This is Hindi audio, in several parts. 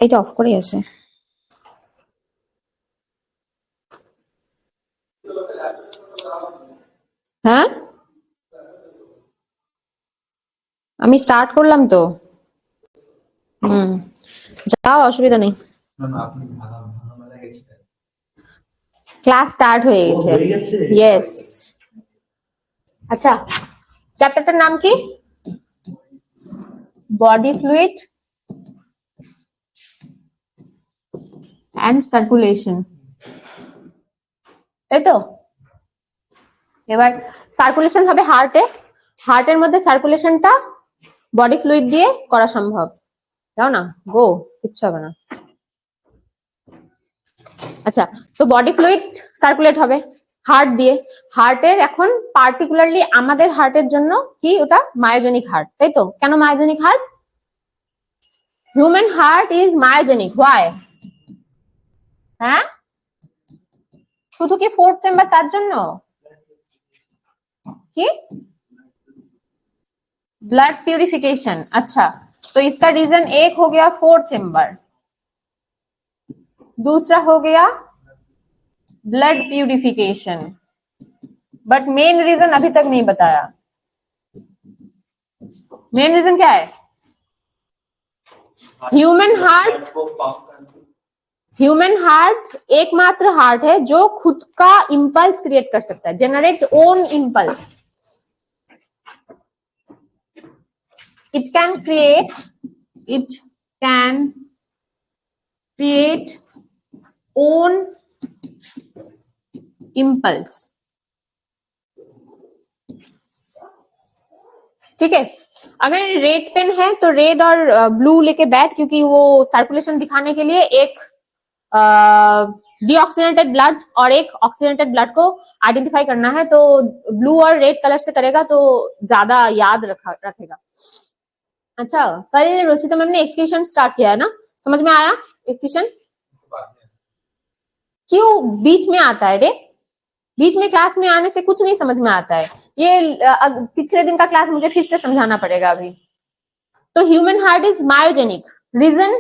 এটা অফ করে আছে। হ্যাঁ আমি স্টার্ট করলাম তো। যাও, অসুবিধা নেই। ক্লাস স্টার্ট হয়ে গেছে। ইয়েস। আচ্ছা, চ্যাপ্টারটার নাম কি? বডি ফ্লুইড অ্যান্ড সার্কুলেশন, তাই তো? এবার সার্কুলেশন হবে হার্টে, হার্টের মধ্যে সার্কুলেশনটা বডি ফ্লুইড দিয়ে করা সম্ভব। যাও না, গো, কিচ্ছু হবে না। আচ্ছা, তো বডি ফ্লুইড সার্কুলেট হবে হার্ট দিয়ে। হার্টের এখন পার্টিকুলারলি আমাদের হার্টের জন্য কি, ওটা মায়োজেনিক হার্ট, তাই তো? কেন myogenic heart? Human heart is myogenic. Why? হ্যাঁ, শুধু কি फोर्थ চেম্বার তার জন্য? কি? Blood purification. अच्छा, तो इसका रीजन एक हो गया 4 चेम्बर, दूसरा हो गया blood purification, but main reason अभी तक नहीं बताया। मेन रीजन क्या है? ह्यूमन हार्ट एकमात्र हार्ट है जो खुद का इंपल्स क्रिएट कर सकता है, generate own impulse. It can create own impulse. ठीक है, अगर रेड पेन है तो रेड और ब्लू लेके बैठ, क्योंकि वो सर्कुलेशन दिखाने के लिए एक डीऑक्सीजनेटेड ब्लड और एक ऑक्सीजनेटेड ब्लड को आइडेंटिफाई करना है, तो ब्लू और रेड कलर से करेगा तो ज्यादा याद रखेगा। अच्छा, कल रुचिता मैम ने एक्सक्रीशन स्टार्ट किया है ना, समझ में आया? एक्सक्रीशन क्यों बीच में आता है रे? बीच में क्लास में आने से कुछ नहीं समझ में आता है। ये पिछले दिन का क्लास मुझे फिर से समझाना पड़ेगा अभी। तो human heart is myogenic, reason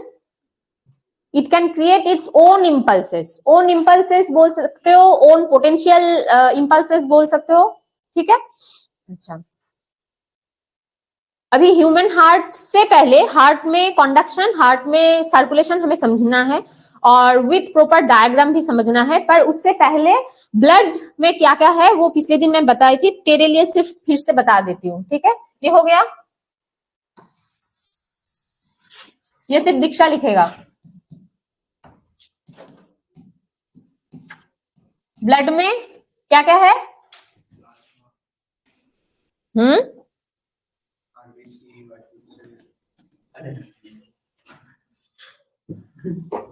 it can create its own impulses. Own impulses बोल सकते हो, ओन पोटेंशियल इम्पल्सेस बोल सकते हो, ठीक है? अच्छा, अभी ह्यूमन हार्ट से पहले हार्ट में कंडक्शन, हार्ट में सर्कुलेशन हमें समझना है और विथ प्रॉपर डायग्राम भी समझना है, पर उससे पहले ब्लड में क्या क्या है वो पिछले दिन मैं बताई थी, तेरे लिए सिर्फ फिर से बता देती हूँ, ठीक है? ये हो गया, ये सिर्फ दीक्षा लिखेगा। ब्लड में क्या क्या है?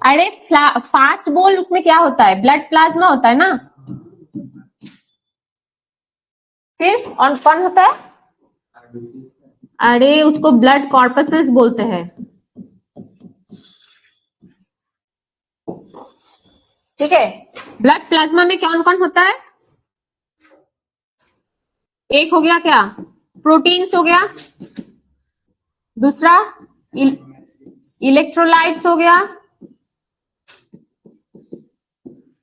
अरे फास्ट बोल, उसमें क्या होता है? ब्लड प्लाज्मा होता है ना। फिर और कौन होता है? अरे उसको ब्लड कॉर्पसेस बोलते हैं, ठीक है? ब्लड प्लाज्मा में कौन कौन होता है? एक हो गया क्या, प्रोटीन्स हो गया, दूसरा इलेक्ट्रोलाइट्स हो गया,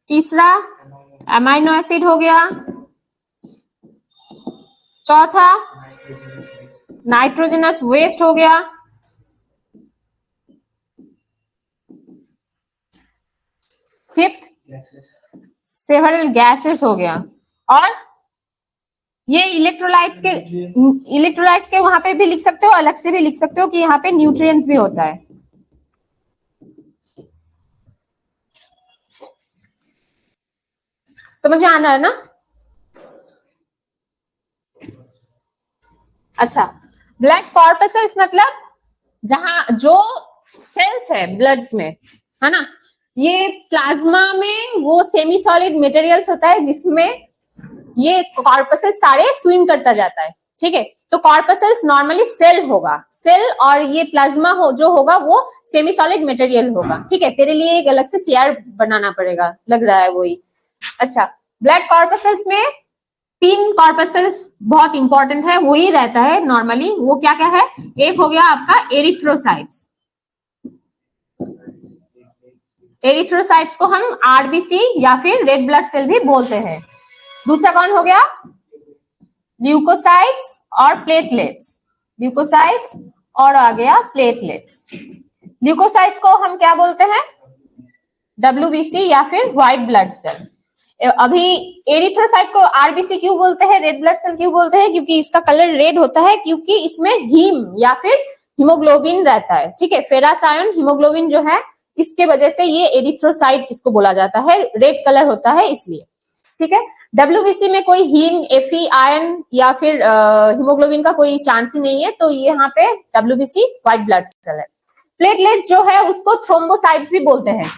तीसरा अमाइनो एसिड हो गया, चौथा नाइट्रोजनस वेस्ट हो गया, फिफ्थ सेवरल गैसेस हो गया, और ये इलेक्ट्रोलाइट्स के वहां पे भी लिख सकते हो, अलग से भी लिख सकते हो कि यहाँ पे न्यूट्रिएंट्स भी होता है। समझ में आना है ना? अच्छा, ब्लड कॉर्पसेस मतलब जहां जो सेल्स है ब्लड्स में, है ना? ये प्लाज्मा में वो सेमी सॉलिड मटेरियल्स होता है जिसमें ये कॉर्पसेस सारे स्विम करता जाता है, ठीक है? तो कॉर्पसेस नॉर्मली सेल होगा, सेल, और ये प्लाज्मा हो जो होगा वो सेमी सॉलिड मटेरियल होगा, ठीक है? तेरे लिए एक अलग से चेयर बनाना पड़ेगा, लग रहा है वही। अच्छा, ब्लड कॉर्पसेस में 3 कॉर्पसेस बहुत इंपॉर्टेंट है, वही रहता है नॉर्मली। वो क्या क्या है? एक हो गया आपका एरिथ्रोसाइट्स, एरिथ्रोसाइट्स को हम आरबीसी या फिर रेड ब्लड सेल भी बोलते हैं। दूसरा कौन हो गया? ल्यूकोसाइट्स और प्लेटलेट्स। ल्यूकोसाइट्स और आ गया प्लेटलेट्स। ल्यूकोसाइट्स को हम क्या बोलते हैं? डब्ल्यूबीसी या फिर व्हाइट ब्लड सेल। अभी एरिथ्रोसाइट को आरबीसी क्यों बोलते हैं, रेड ब्लड सेल क्यों बोलते हैं? क्योंकि इसका कलर रेड होता है, क्योंकि इसमें हीम या फिर हीमोग्लोबिन रहता है। ठीक है, फेरस आयन हीमोग्लोबिन जो है, इसके वजह से ये एरिथ्रोसाइट इसको बोला जाता है, रेड कलर होता है इसलिए। ठीक है, डब्ल्यूबीसी में कोई हीम, एफी, आयन या फिर हीमोग्लोबिन का कोई चांस ही नहीं है, तो ये यहाँ पे डब्ल्यूबीसी व्हाइट ब्लड सेल है। प्लेटलेट्स जो है उसको थ्रोम्बोसाइट्स भी बोलते हैं।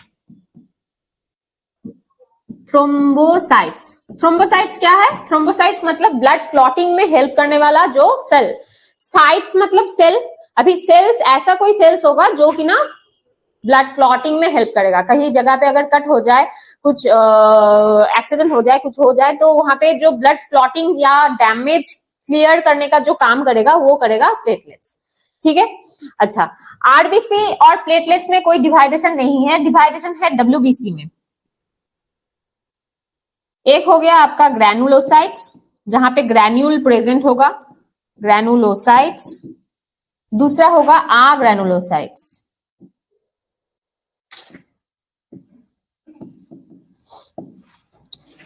थ्रोम्बोसाइट्स। थ्रोम्बोसाइट्स क्या है? थ्रोम्बोसाइट्स मतलब ब्लड क्लॉटिंग में हेल्प करने वाला जो सेल। साइट्स मतलब सेल। अभी सेल्स, ऐसा कोई सेल्स होगा जो कि ना ब्लड क्लॉटिंग में हेल्प करेगा। कहीं जगह पे अगर कट हो जाए, कुछ एक्सीडेंट हो जाए, कुछ हो जाए, तो वहां पे जो ब्लड क्लॉटिंग या डैमेज क्लियर करने का जो काम करेगा वो करेगा प्लेटलेट्स। ठीक है, अच्छा, आरबीसी और प्लेटलेट्स में कोई डिवाइडेशन नहीं है, डिवाइडेशन है डब्ल्यूबीसी में। एक हो गया आपका ग्रैनुलोसाइट्स, जहां पे ग्रैन्यूल प्रेजेंट होगा, ग्रैनुलोसाइट्स। दूसरा होगा ग्रैनुलोसाइट्स।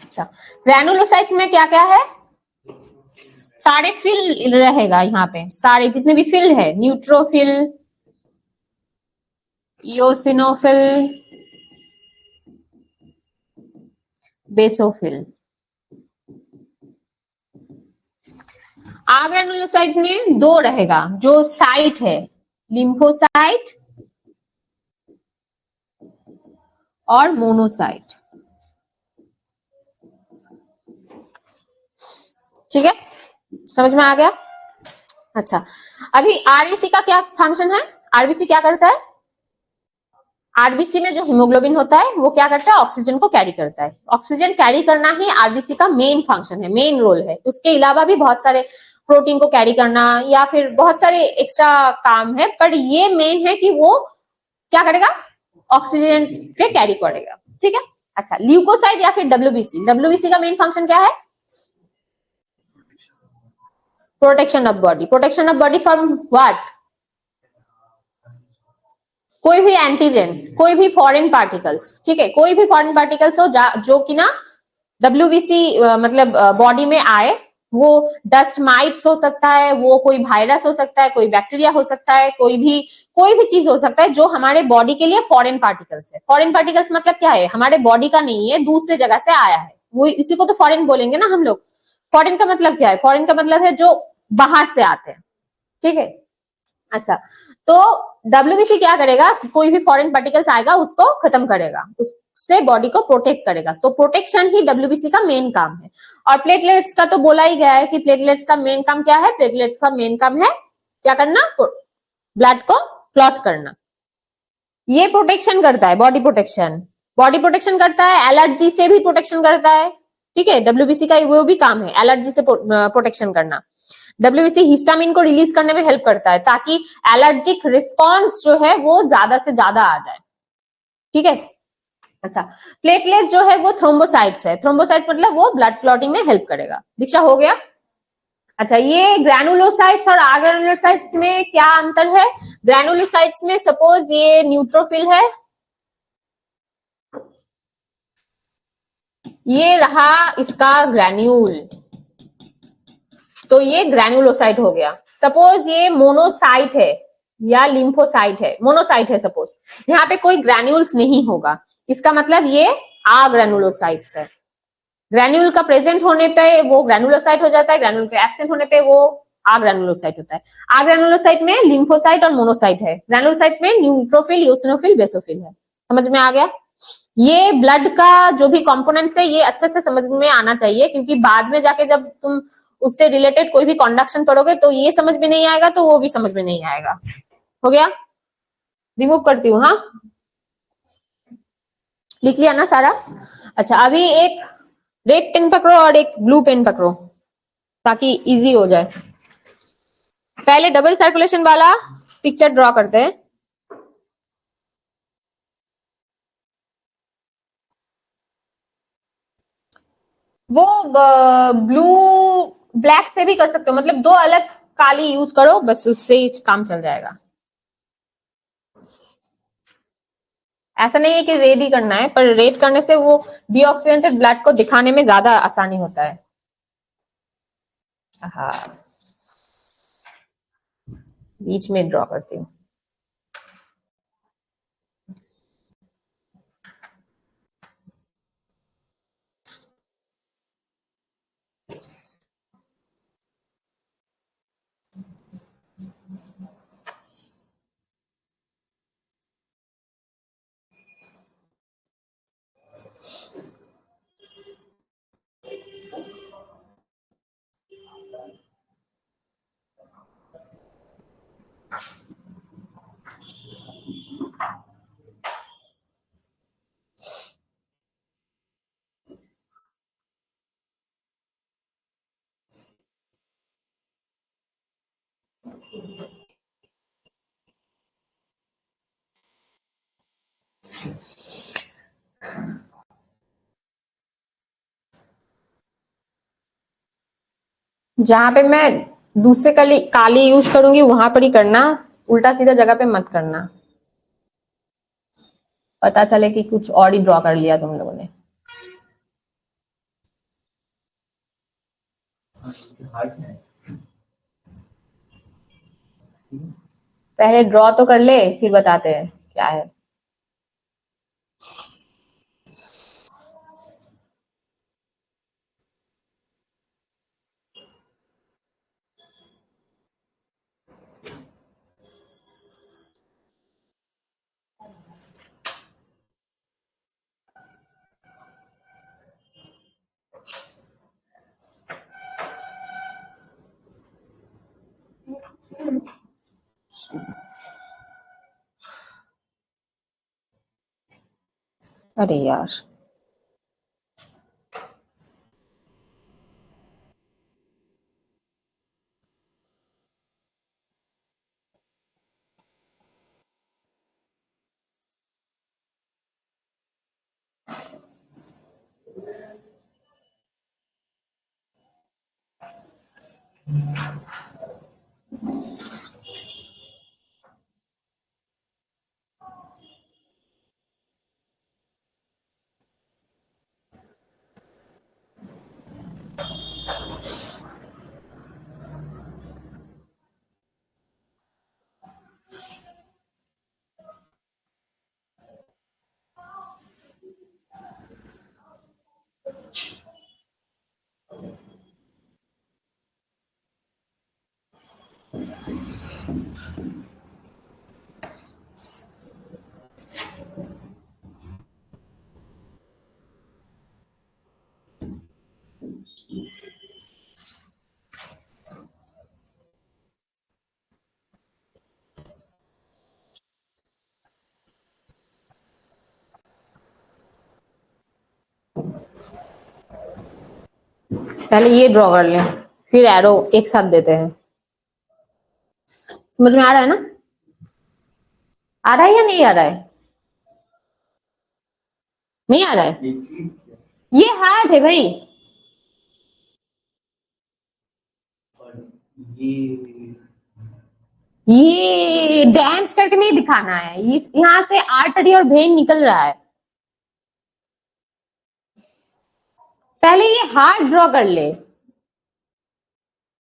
अच्छा, ग्रैनुलोसाइट्स में क्या क्या है? सारे फिल रहेगा यहाँ पे, सारे जितने भी फिल है, न्यूट्रोफिल, इओसिनोफिल, बेसोफिल। ग्रैनुलोसाइट में दो रहेगा जो साइट है, लिम्फोसाइट और मोनोसाइट। ठीक है, समझ में आ गया? अच्छा, अभी आरबीसी का क्या फंक्शन है? आरबीसी क्या करता है? आरबीसी में जो हीमोग्लोबिन होता है वो क्या करता है? ऑक्सीजन को कैरी करता है। ऑक्सीजन कैरी करना ही आरबीसी का मेन फंक्शन है, मेन रोल है। उसके अलावा भी बहुत सारे प्रोटीन को कैरी करना या फिर बहुत सारे एक्स्ट्रा काम है, पर ये मेन है कि वो क्या करेगा? ऑक्सीजन पे कैरी करेगा। ठीक है, अच्छा, ल्यूकोसाइट या फिर डब्ल्यूबीसी। डब्ल्यूबीसी का मेन फंक्शन क्या है? Protection of body. Protection of body from what? कोई भी एंटीजन, कोई भी फॉरेन पार्टिकल्स। ठीक है, कोई भी फॉरेन पार्टिकल्स हो जो कि ना डब्ल्यूबीसी मतलब बॉडी में आए, वो डस्ट माइट्स हो सकता है, वो कोई वायरस हो सकता है, कोई बैक्टीरिया हो सकता है, कोई भी चीज हो सकता है जो हमारे बॉडी के लिए फॉरेन पार्टिकल्स है। फॉरेन पार्टिकल्स मतलब क्या है? हमारे बॉडी का नहीं है, दूसरे जगह से आया है, वो इसी को तो फॉरेन बोलेंगे ना हम लोग। फॉरेन का मतलब क्या है? फॉरेन का मतलब है जो बाहर से आते हैं। ठीक है, अच्छा, तो डब्ल्यूबीसी क्या करेगा? कोई भी फॉरेन पार्टिकल्स आएगा उसको खत्म करेगा, उससे बॉडी को प्रोटेक्ट करेगा। तो प्रोटेक्शन ही डब्ल्यूबीसी का मेन काम है। और प्लेटलेट्स का तो बोला ही गया है कि प्लेटलेट्स का मेन काम क्या है? प्लेटलेट्स का मेन काम है क्या करना? ब्लड को क्लॉट करना। ये प्रोटेक्शन करता है, बॉडी प्रोटेक्शन। बॉडी प्रोटेक्शन करता है, एलर्जी से भी प्रोटेक्शन करता है। ठीक है, डब्ल्यूबीसी का वो भी काम है, एलर्जी से प्रोटेक्शन करना। डब्ल्यूबीसी हिस्टामिन को रिलीज करने में हेल्प करता है ताकि एलर्जिक रिस्पॉन्स जो है वो ज्यादा से ज्यादा आ जाए। ठीक है, अच्छा, प्लेटलेट्स जो है वो थ्रोम्बोसाइट्स है। थ्रोम्बोसाइट्स मतलब वो ब्लड क्लॉटिंग में हेल्प करेगा। दीक्षा हो गया? अच्छा, ये ग्रैनुलोसाइट्स और आग्रैनुलोसाइट्स में क्या अंतर है? ग्रैनुलोसाइट्स में सपोज ये न्यूट्रोफिल है, ये रहा इसका ग्रैन्यूल, तो ये ग्रैनुलोसाइट हो गया। सपोज ये मोनोसाइट है या लिम्फोसाइट है, मोनोसाइट है सपोज, यहाँ पे कोई ग्रैन्यूल्स नहीं होगा, इसका मतलब ये ग्रैनुलोसाइट्स है। ग्रैन्यूल का प्रेजेंट होने पे वो ग्रैनुलोसाइट हो जाता है, ग्रैन्यूल के एब्सेंट होने पे वो ग्रैनुलोसाइट होता है। ग्रैनुलोसाइट में लिम्फोसाइट और मोनोसाइट है, ग्रैनुलोसाइट में न्यूट्रोफिल, इओसिनोफिल, बेसोफिल है। समझ में आ गया? ये ब्लड का जो भी कंपोनेंट्स है ये अच्छे से समझ में आना चाहिए, क्योंकि बाद में जाके जब तुम उससे रिलेटेड कोई भी कंडक्शन पढ़ोगे तो ये समझ में नहीं आएगा तो वो भी समझ में नहीं आएगा। हो गया? रिमूव करती हूँ, हाँ, लिख लिया ना सारा? अच्छा, अभी एक रेड पेन पकड़ो और एक ब्लू पेन पकड़ो ताकि इजी हो जाए। पहले डबल सर्कुलेशन वाला पिक्चर ड्रॉ करते हैं। वो ब्लू ब्लैक से भी कर सकते हो, मतलब दो अलग काली यूज करो, बस उससे ही काम चल जाएगा। ऐसा नहीं है कि रेड ही करना है, पर रेड करने से वो डीऑक्सीडेंटेड ब्लड को दिखाने में ज्यादा आसानी होता है। हाँ, बीच में ड्रॉ करती हूँ। जहां पे मैं दूसरे काली यूज करूंगी वहां पर ही करना, उल्टा सीधा जगह पे मत करना, पता चले कि कुछ और ही ड्रॉ कर लिया तुम लोगों ने। पहले ड्रॉ तो कर ले, फिर बताते हैं क्या है। अरे यार, पहले ये ड्रॉ कर लें, फिर एरो एक साथ देते हैं। समझ में आ रहा है ना? आ रहा है या नहीं आ रहा है? नहीं आ रहा है? ये हार्ड है भाई। ये डांस करके नहीं दिखाना है, यहाँ से आर्टरी और वेन निकल रहा है। पहले ये हार्ड ड्रॉ कर ले।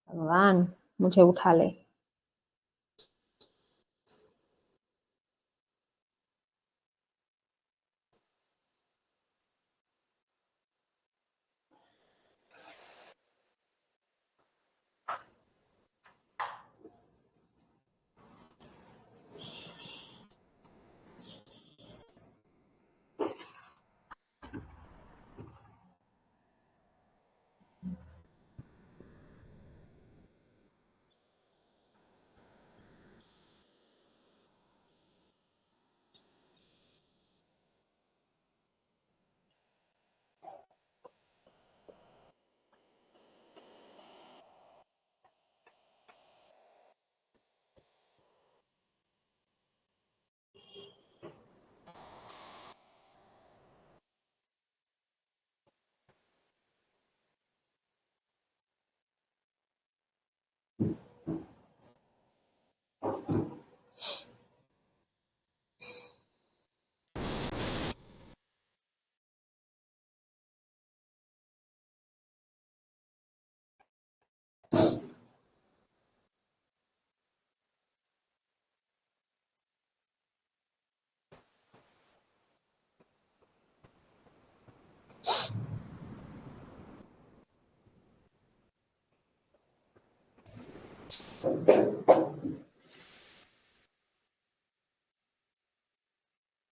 भगवान मुझे उठा ले।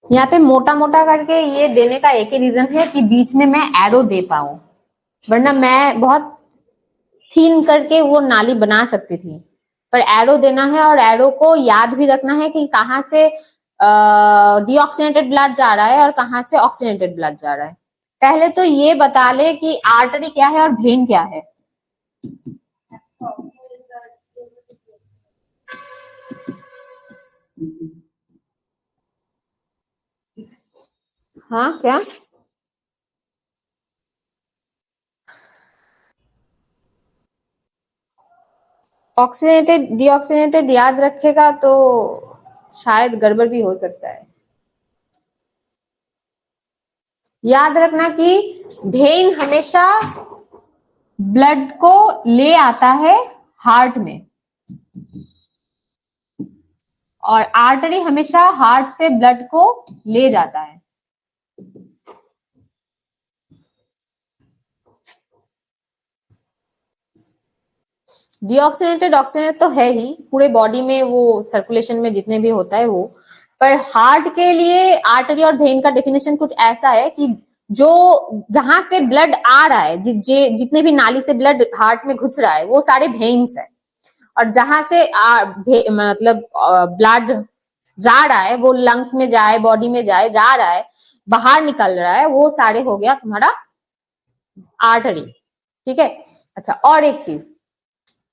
यहाँ पे मोटा मोटा करके ये देने का एक ही रीजन है कि बीच में मैं एरो दे पाऊं, वरना मैं बहुत थीन करके वो नाली बना सकती थी, पर एरो देना है और एरो को याद भी रखना है कि कहाँ से डीऑक्सीनेटेड ब्लड जा रहा है और कहाँ से ऑक्सीनेटेड ब्लड जा रहा है। पहले तो ये बता ले कि आर्टरी क्या है और वेन क्या है। हाँ क्या? ऑक्सीनेटेड डीऑक्सीनेटेड याद रखेगा तो शायद गड़बड़ भी हो सकता है। याद रखना कि वेन हमेशा ब्लड को ले आता है हार्ट में, और आर्टरी हमेशा हार्ट से ब्लड को ले जाता है। डीऑक्सीनेटेड ऑक्सीजनेटेड तो है ही पूरे बॉडी में, वो सर्कुलेशन में जितने भी होता है वो, पर हार्ट के लिए आर्टरी और वेन का डेफिनेशन कुछ ऐसा है कि जो जहां से ब्लड आ रहा है, जितने भी नाली से ब्लड हार्ट में घुस रहा है वो सारे वेन्स है, और जहां से मतलब ब्लड जा रहा है वो लंग्स में जाए, बॉडी में जाए, जा रहा है, बाहर निकल रहा है, वो सारे हो गया तुम्हारा आर्टरी। ठीक है। अच्छा, और एक चीज,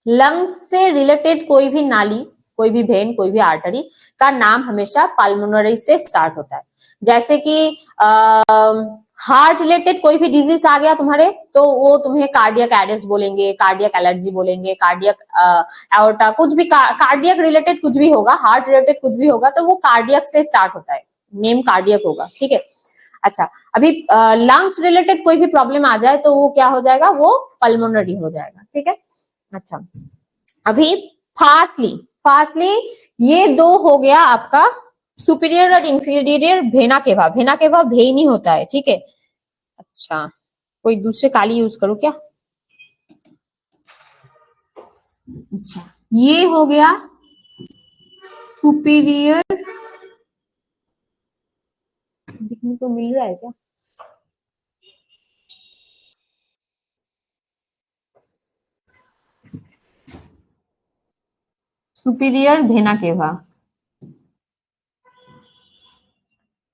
लंग्स से रिलेटेड कोई भी नाली, कोई भी वेन, कोई भी आर्टरी का नाम हमेशा पल्मोनरी से स्टार्ट होता है। जैसे कि हार्ट रिलेटेड कोई भी डिजीज आ गया तुम्हारे, तो वो तुम्हें कार्डियक एरेस्ट बोलेंगे, कार्डियक एलर्जी बोलेंगे, कार्डियक एओर्टा, कुछ भी कार्डियक रिलेटेड कुछ भी होगा, हार्ट रिलेटेड कुछ भी होगा तो वो कार्डियक से स्टार्ट होता है, नेम कार्डियक होगा। ठीक है। अच्छा, अभी लंग्स रिलेटेड कोई भी प्रॉब्लम आ जाए तो वो क्या हो जाएगा, वो पल्मोनरी हो जाएगा। ठीक है। अच्छा, अभी फास्टली ये दो हो गया आपका सुपीरियर और inferior vena cava. Vena cava when he होता है। ठीक है। अच्छा, कोई दूसरे काली यूज करो क्या? अच्छा, ये हो गया सुपीरियर, दिखने को मिल रहा है क्या? Superior vena cava.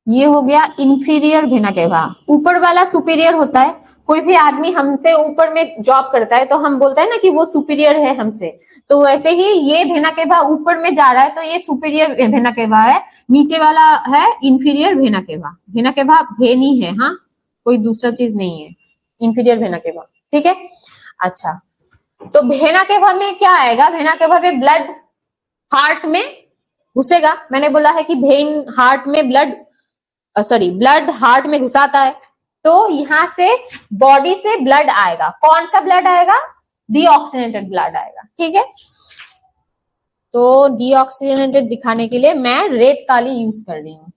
ये हो गया इंफीरियर वेना केवा। ऊपर वाला सुपीरियर होता है, कोई भी आदमी हमसे ऊपर में जॉब करता है तो हम बोलते हैं ना कि वो सुपीरियर है हमसे, तो वैसे ही ये वेना केवा ऊपर में जा रहा है तो ये सुपीरियर वेना केवा है, नीचे वाला है inferior vena cava. Vena cava when he है, हाँ, कोई दूसरा चीज नहीं है, इंफीरियर वेना केवा। ठीक है। अच्छा, तो वेना केवा में क्या आएगा, वेना केवा में ब्लड हार्ट में घुसेगा। मैंने बोला है कि वेन हार्ट में ब्लड ब्लड हार्ट में घुसाता है, तो यहां से बॉडी से ब्लड आएगा। कौन सा ब्लड आएगा? डीऑक्सीनेटेड ब्लड आएगा। ठीक है। तो डीऑक्सीनेटेड दिखाने के लिए मैं रेड काली यूज कर रही हूँ।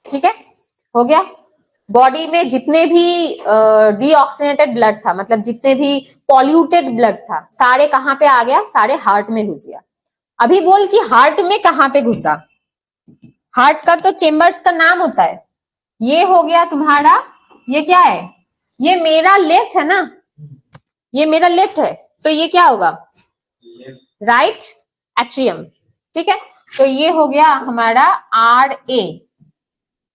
ठीक है, हो गया। बॉडी में जितने भी डीऑक्सीनेटेड ब्लड था, मतलब जितने भी पॉल्यूटेड ब्लड था, सारे कहां पे आ गया? सारे हार्ट में घुस गया। अभी बोल कि हार्ट में कहां पे घुसा? हार्ट का तो चेम्बर्स का नाम होता है। ये हो गया तुम्हारा, ये क्या है? ये मेरा लेफ्ट है ना, ये मेरा लेफ्ट है, तो ये क्या होगा? Right atrium. ठीक है। तो ये हो गया हमारा आर ए,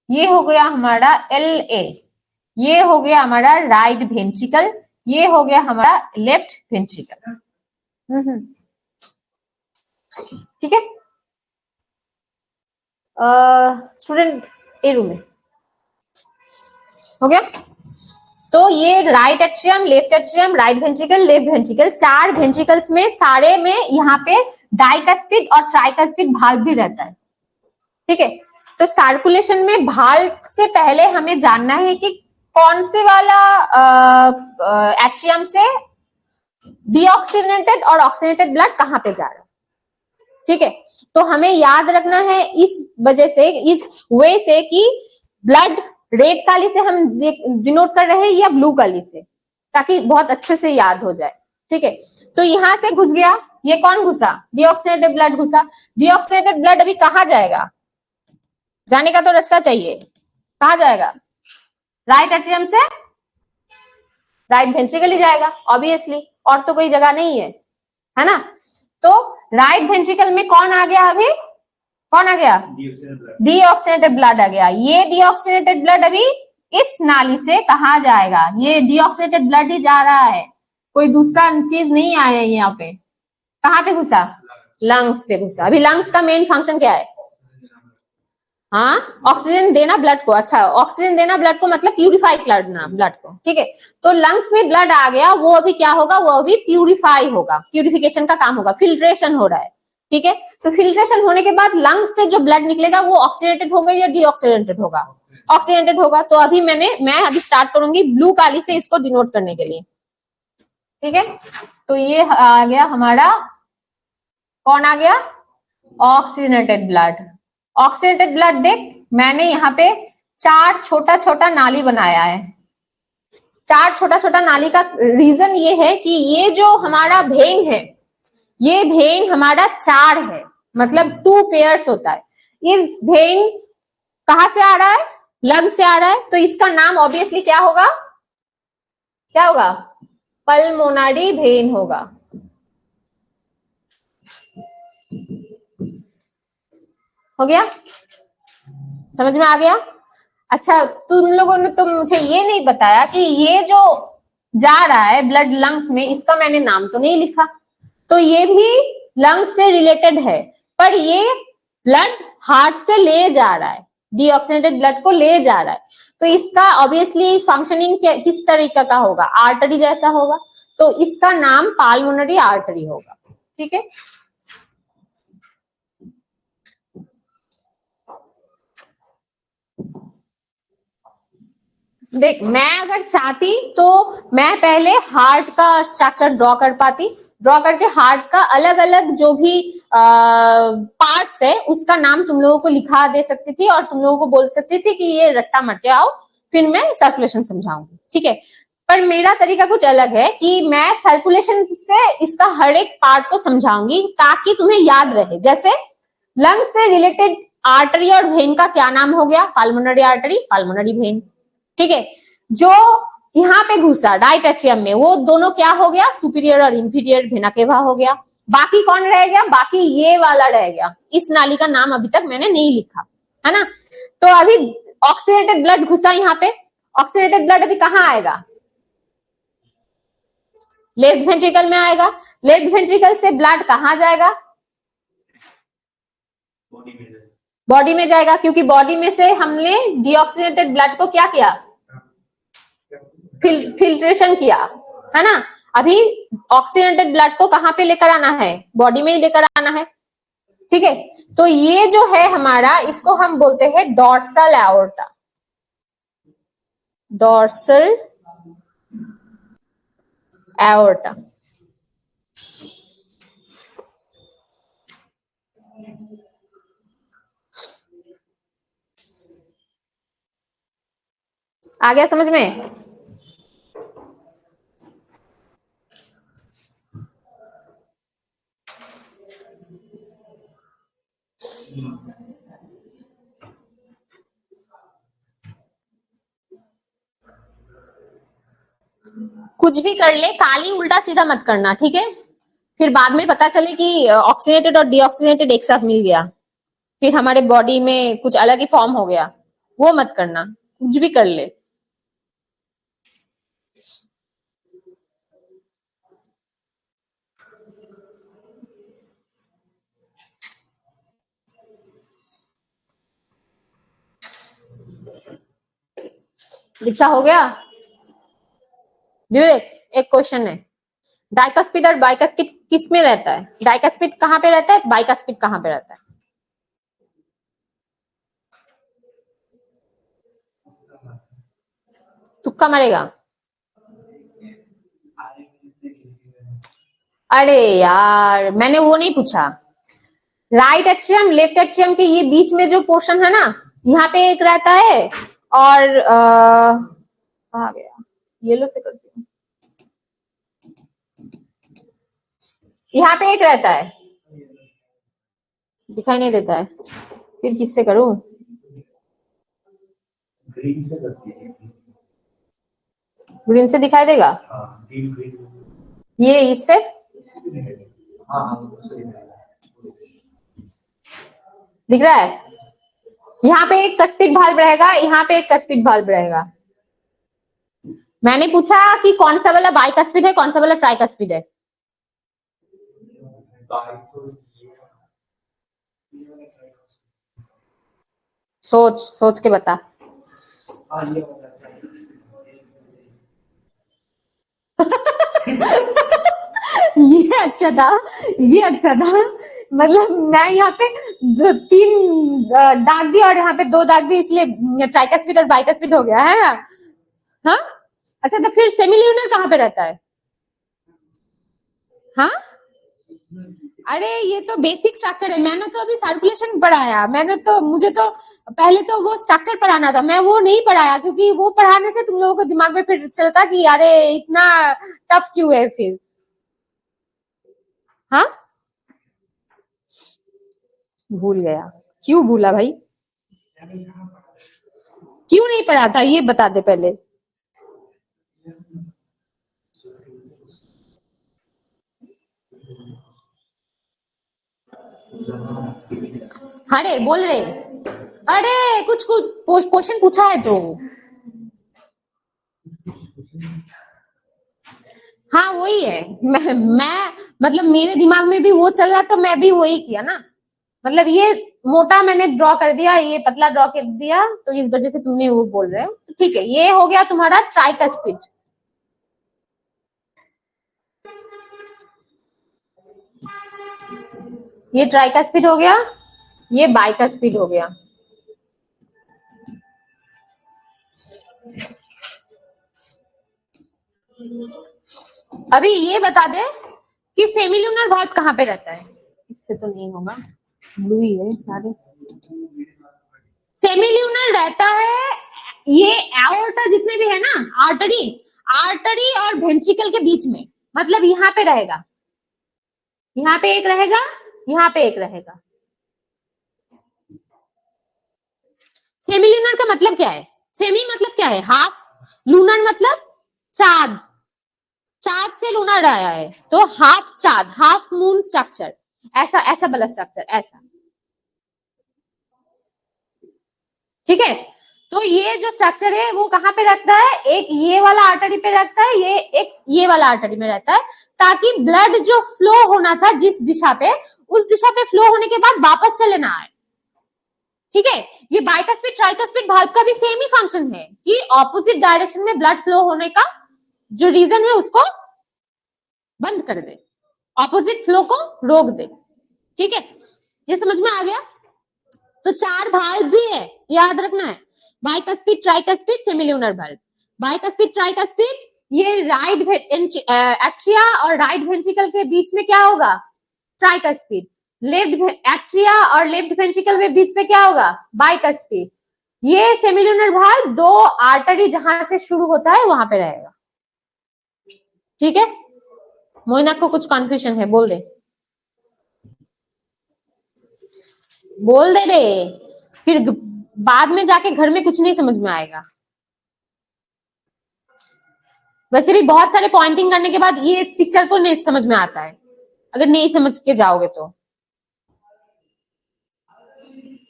ये हो गया हमारा एल ए, ये हो गया हमारा राइट वेंट्रिकल, ये हो गया हमारा लेफ्ट वेंट्रिकल। ठीक है। स्टूडेंट ए रूम में हो गया। तो ये right atrium, left atrium, right ventricle, left ventricle, चार वेंट्रिकल्स में सारे में यहाँ पे डाइकास्पिड और ट्राइकास्पिड भाल्व भी रहता है। ठीक है। तो सर्कुलेशन में भाल्व से पहले हमें जानना है कि कौन से वाला एट्रियम से डीऑक्सीनेटेड और ऑक्सीनेटेड ब्लड कहां पे जा रहा है। ठीक है, तो हमें याद रखना है इस वजह से, इस वे से कि ब्लड रेड काली से हम डिनोट कर रहे हैं या ब्लू काली से, ताकि बहुत अच्छे से याद हो जाए। ठीक है, तो यहां से घुस गया, ये कौन घुसा? डीऑक्सीनेटेड ब्लड घुसा। डीऑक्सीनेटेड ब्लड अभी कहाँ जाएगा? जाने का तो रास्ता चाहिए, कहाँ जाएगा? राइट एट्रियम से राइट वेंट्रिकल ही जाएगा ऑब्वियसली, और तो कोई जगह नहीं है ना। तो राइट वेंट्रिकल में कौन आ गया? अभी कौन आ गया? डीऑक्सीनेटेड ब्लड आ गया। ये डीऑक्सीनेटेड ब्लड अभी इस नाली से कहा जाएगा? ये डीऑक्सीनेटेड ब्लड ही जा रहा है, कोई दूसरा चीज नहीं आया है यहाँ पे। कहाँ पे घुसा? लंग्स पे घुसा। अभी लंग्स का मेन फंक्शन क्या है? हाँ, ऑक्सीजन देना ब्लड को। अच्छा, ऑक्सीजन देना ब्लड को मतलब प्यूरिफाई करना ब्लड को। ठीक है, तो लंग्स में ब्लड आ गया, वो अभी क्या होगा? वो अभी प्यूरिफाई होगा, प्यूरिफिकेशन का काम होगा, फिल्ट्रेशन हो रहा है। ठीक है, तो फिल्ट्रेशन होने के बाद लंग्स से जो ब्लड निकलेगा वो ऑक्सीडेटेड होगा या डीऑक्सीडेटेड होगा? ऑक्सीडेटेड होगा। तो अभी मैं अभी स्टार्ट करूंगी ब्लू काली से इसको डिनोट करने के लिए। ठीक है, तो ये आ गया हमारा, कौन आ गया? Oxygenated blood. ऑक्सीजनेटेड ब्लड देख, मैंने यहाँ पे 4 छोटा छोटा नाली बनाया है। 4 छोटा छोटा नाली का रीजन ये है कि ये जो हमारा भेन है, ये भेन हमारा 4 है, मतलब 2 पेयर्स होता है। इस भेन कहां से आ रहा है? लंग से आ रहा है, तो इसका नाम ऑब्वियसली क्या होगा? क्या होगा? पल्मोनरी भेन होगा। हो गया? समझ में आ गया? अच्छा, तुम लोगों ने तो मुझे ये नहीं बताया कि ये जो जा रहा है ब्लड लंग्स में, इसका मैंने नाम तो नहीं लिखा। तो ये भी लंग्स से रिलेटेड है, पर ये ब्लड हार्ट से ले जा रहा है, डीऑक्सीनेटेड ब्लड को ले जा रहा है। तो इसका ऑब्वियसली फंक्शनिंग किस तरीके का होगा? आर्टरी जैसा होगा, तो इसका नाम पाल्मोनरी आर्टरी होगा। ठीक है, देख, मैं अगर चाहती तो मैं पहले हार्ट का स्ट्रक्चर ड्रॉ कर पाती, ड्रॉ करके हार्ट का अलग अलग जो भी पार्ट्स है उसका नाम तुम लोगों को लिखा दे सकती थी, और तुम लोगों को बोल सकती थी कि ये रट्टा मट के आओ, फिर मैं सर्कुलेशन समझाऊंगी। ठीक है, पर मेरा तरीका कुछ अलग है कि मैं सर्कुलेशन से इसका हर एक पार्ट को समझाऊंगी ताकि तुम्हें याद रहे। जैसे लंग से रिलेटेड आर्टरी और वेन का क्या नाम हो गया? पाल्मोनरी आर्टरी, पाल्मोनरी वेन। ठीक है, जो यहाँ पे घुसा राइट एट्रियम में, वो दोनों क्या हो गया? सुपीरियर और इंफीरियर वेना केवा हो गया। बाकी कौन रह गया? बाकी ये वाला रह गया। इस नाली का नाम अभी तक मैंने नहीं लिखा है ना। तो अभी ऑक्सीडेटेड ब्लड घुसा यहाँ पे, ऑक्सीडेटेड ब्लड अभी कहाँ आएगा? लेफ्ट वेंट्रिकल में आएगा। लेफ्ट वेंट्रिकल से ब्लड कहाँ जाएगा? बॉडी में जाएगा, क्योंकि बॉडी में से हमने डीऑक्सीनेटेड ब्लड को क्या किया? फिल्ट्रेशन किया, है ना। अभी ऑक्सीडेटेड ब्लड को कहां पे लेकर आना है? बॉडी में ही लेकर आना है। ठीक है, तो ये जो है हमारा, इसको हम बोलते हैं डॉर्सल एओर्टा। Dorsal aorta. आ गया समझ में? कुछ भी कर ले, काली उल्टा सीधा मत करना, ठीक है? फिर बाद में पता चले कि ऑक्सीनेटेड और डीऑक्सीनेटेड एक साथ मिल गया, फिर हमारे बॉडी में कुछ अलग ही फॉर्म हो गया, वो मत करना। कुछ भी कर ले। दीक्षा हो गया? विवेक, एक क्वेश्चन है, डाइकास्पिड और बाइकास्पिड किस में रहता है? डाइकास्पिड कहाँ पे रहता है, बाइकास्पिड कहाँ पे रहता है? तुक्का मारेगा? अरे यार, मैंने वो नहीं पूछा, राइट एट्रियम लेफ्ट एट्रियम के ये बीच में जो पोर्शन है ना, यहाँ पे एक रहता है, और आ गया, येलो से करती हूँ, यहाँ पे एक रहता है, दिखाई नहीं देता है, फिर किससे करूं? ग्रीन से करती है। ग्रीन से दिखाई देगा? हाँ, ग्रीन ग्रीन। ये इससे? हाँ हाँ, उससे दिख रहा है? यहाँ पे एक कस्पिड भाल्व रहेगा, यहाँ पे एक कस्पिड भाल्व रहेगा। मैंने पूछा कि कौन सा वाला बाइकस्पिड है, कौन सा वाला ट्राइकस्पिड है? सोच सोच के बता। ये अच्छा था, ये अच्छा था। मतलब मैं यहाँ पे 3 दाग दिया और यहाँ पे 2 दाग दिए, इसलिए ट्राइकस्पिड और बाइकस्पिड हो गया है ना? हाँ, अच्छा तो फिर सेमिल्यूनर कहाँ पे रहता है? हाँ, अरे ये तो बेसिक स्ट्रक्चर है, मैंने तो अभी सर्कुलेशन पढ़ाया, मुझे तो पहले तो वो स्ट्रक्चर पढ़ाना था, मैं वो नहीं पढ़ाया, क्योंकि वो पढ़ाने से तुम लोगों को दिमाग में फिर चलता कि अरे इतना टफ क्यों है फिर। हाँ, भूल गया। क्यों भूला भाई? क्यों नहीं पढ़ा था ये बता दे पहले। अरे बोल रहे, अरे कुछ कुछ क्वेश्चन पूछा है तो। हाँ वही है, मैं मतलब मेरे दिमाग में भी वो चल रहा, तो मैं भी वही किया ना। मतलब ये मोटा मैंने ड्रॉ कर दिया, ये पतला ड्रॉ कर दिया, तो इस वजह से तुमने वो बोल रहे हो। ठीक है, ये हो गया तुम्हारा ट्राइकस्पिड। ये ट्राइकस्पिड हो गया, ये बाइकस्पिड हो गया। अभी ये बता दे कि सेमिल्यूनर भाल्व कहाँ पे रहता है? इससे तो नहीं होगा, ब्लू ही है सारे। सेमिल्यूनर रहता है, ये एओर्टा जितने भी है ना, आर्टरी, आर्टरी और वेंट्रिकल के बीच में, मतलब यहाँ पे रहेगा, यहाँ पे एक रहेगा, यहाँ पे एक रहेगा। सेमिल्यूनर का मतलब क्या है? सेमी मतलब क्या है? हाफ। लूनर मतलब चांद, चांद से लूनर आया है, तो हाफ चांद, हाफ मून स्ट्रक्चर, ऐसा ऐसा वाला स्ट्रक्चर, ऐसा। ठीक है, तो ये जो स्ट्रक्चर है वो कहाँ पे रखता है? एक ये वाला आर्टरी पे रखता है, ये एक ये वाला आर्टरी में रहता है, ताकि ब्लड जो फ्लो होना था जिस दिशा पे, उस दिशा पे फ्लो होने के बाद वापस चले ना आए। ठीक है, ये बाइकस्पिड ट्राइकस्पिड भाल्व का भी सेम ही फंक्शन है कि ऑपोजिट डायरेक्शन में ब्लड फ्लो होने का जो रीजन है उसको बंद कर दे, ऑपोजिट फ्लो को रोक दे। ठीक है, ये समझ में आ गया? तो 4 भाल्व भी है, याद रखना है, bicuspid tricuspid semilunar valve. Bicuspid tricuspid, ये राइट एट्रिया और राइट वेंट्रिकल के बीच में क्या होगा? ट्राइकस्पिड। लेफ्ट एट्रिया और लेफ्ट वेंट्रिकल में बीच में क्या होगा? बाइकस्पिड। ये सेमिल्यूनर भाल्व 2 आर्टरी जहां से शुरू होता है वहां पे रहेगा। ठीक है, मोइना को कुछ कंफ्यूजन है? बोल दे, बोल दे रे, फिर बाद में जाके घर में कुछ नहीं समझ में आएगा। वैसे भी बहुत सारे पॉइंटिंग करने के बाद ये पिक्चर को नहीं समझ में आता है, अगर नहीं समझ के जाओगे तो।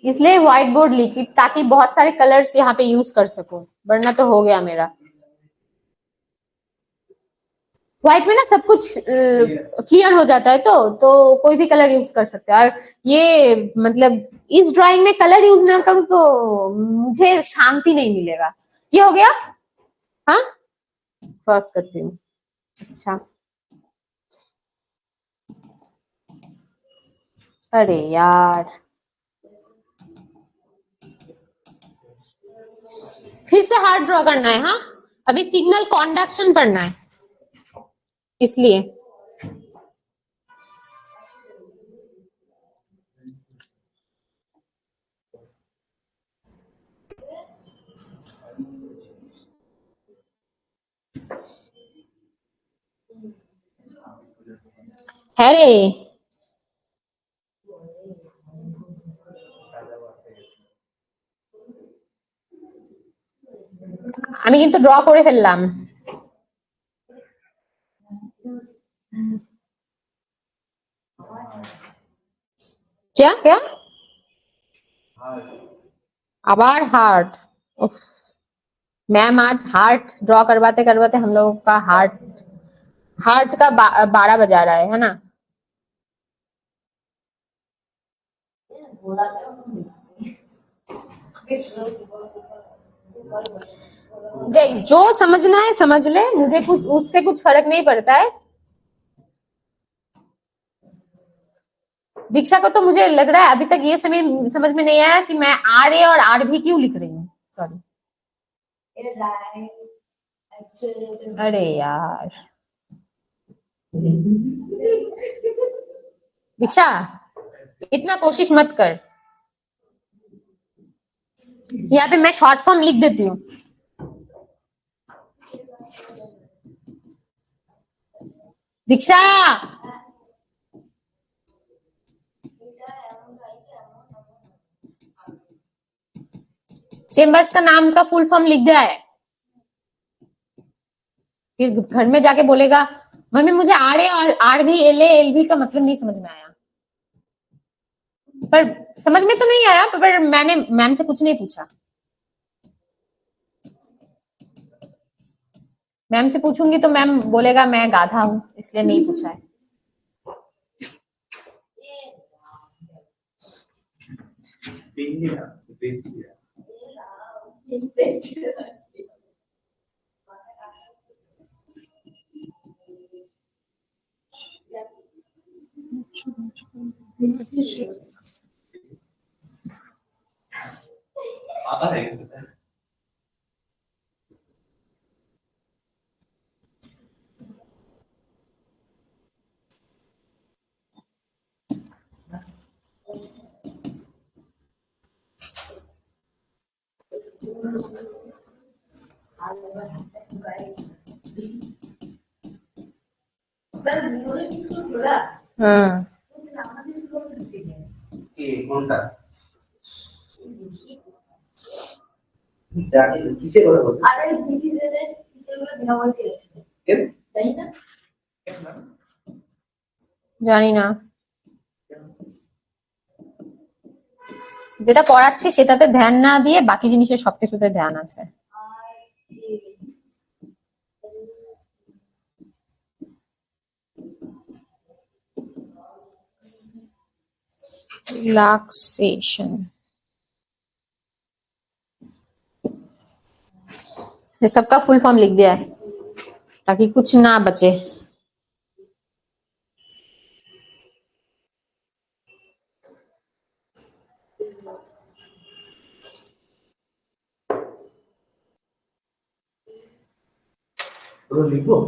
इसलिए व्हाइट बोर्ड लिखी, ताकि बहुत सारे कलर्स यहाँ पे यूज कर सकूं, वरना तो हो गया मेरा। व्हाइट में ना सब कुछ क्लियर हो जाता है, तो कोई भी कलर यूज कर सकते हैं। और ये मतलब इस ड्राइंग में कलर यूज ना करूं तो मुझे शांति नहीं मिलेगा। ये हो गया? हाँ, क्रॉस करती हूँ। अच्छा, अरे यार, फिर से हार्ड ड्रॉ करना है। हाँ, अभी सिग्नल कॉन्डक्शन पढ़ना है, इसलिए। হ্যাঁ রে, আমি কিন্তু ড্র করে ফেললাম। क्या क्या आबार हार्ट। उफ, मैम आज हार्ट ड्रॉ करवाते करवाते हम लोगों का हार्ट हार्ट का 12 बजा रहा है ना। देख, जो समझना है समझ ले, मुझे कुछ उससे कुछ फर्क नहीं पड़ता है। दीक्षा को तो मुझे लग रहा है अभी तक ये समझ में नहीं आया कि मैं आर ए और आर भी क्यों लिख रही हूँ। सॉरी, अरे यार दीक्षा, इतना कोशिश मत कर। यहाँ पे मैं शॉर्ट फॉर्म लिख देती हूँ। दीक्षा, चेम्बर्स का नाम का फुल फॉर्म लिख दिया है, फिर घर में जाके बोलेगा मम्मी मुझे आर ए और आर भी एल ए एल बी का मतलब नहीं समझ में आया। पर समझ में तो नहीं आया, पर मैंने मैम से कुछ नहीं पूछा। मैम से पूछूंगी तो मैम बोलेगा मैं गाधा हूं इसलिए नहीं पूछा है। हाँ, কোনটা জানি না কিসের কথা বলছো? আরে ব্রিটিশদের টিচারগুলো বিনামূল্যে দিয়েছে কেন তাই না? জানি না, যেটা পড়াচ্ছে সেটাতে ধ্যান না দিয়ে বাকি জিনিসের সবকিছুতে ধ্যান আছে। रिलैक्सेशन, ये सबका फुल फॉर्म लिख दिया है ताकि कुछ ना बचे। তোরা লিখবো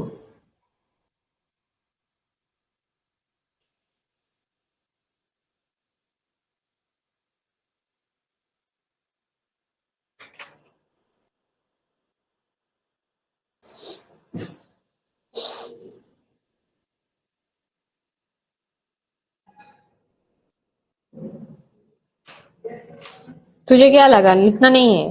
तुझे क्या लगा लिखना नहीं है?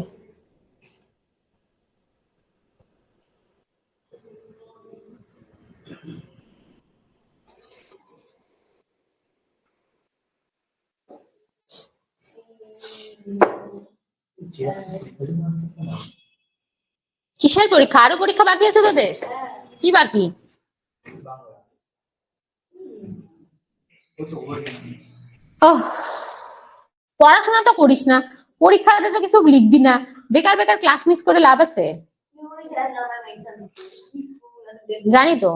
কিসের পরীক্ষা? আরো পরীক্ষা বাকি আছে তোদের? কি বাকি? ওহ, পড়াশোনা তো করিস না, পরীক্ষাতে তো কিছু লিখবি না, বেকার বেকার ক্লাস মিস করে লাভ আছে? জানি তো।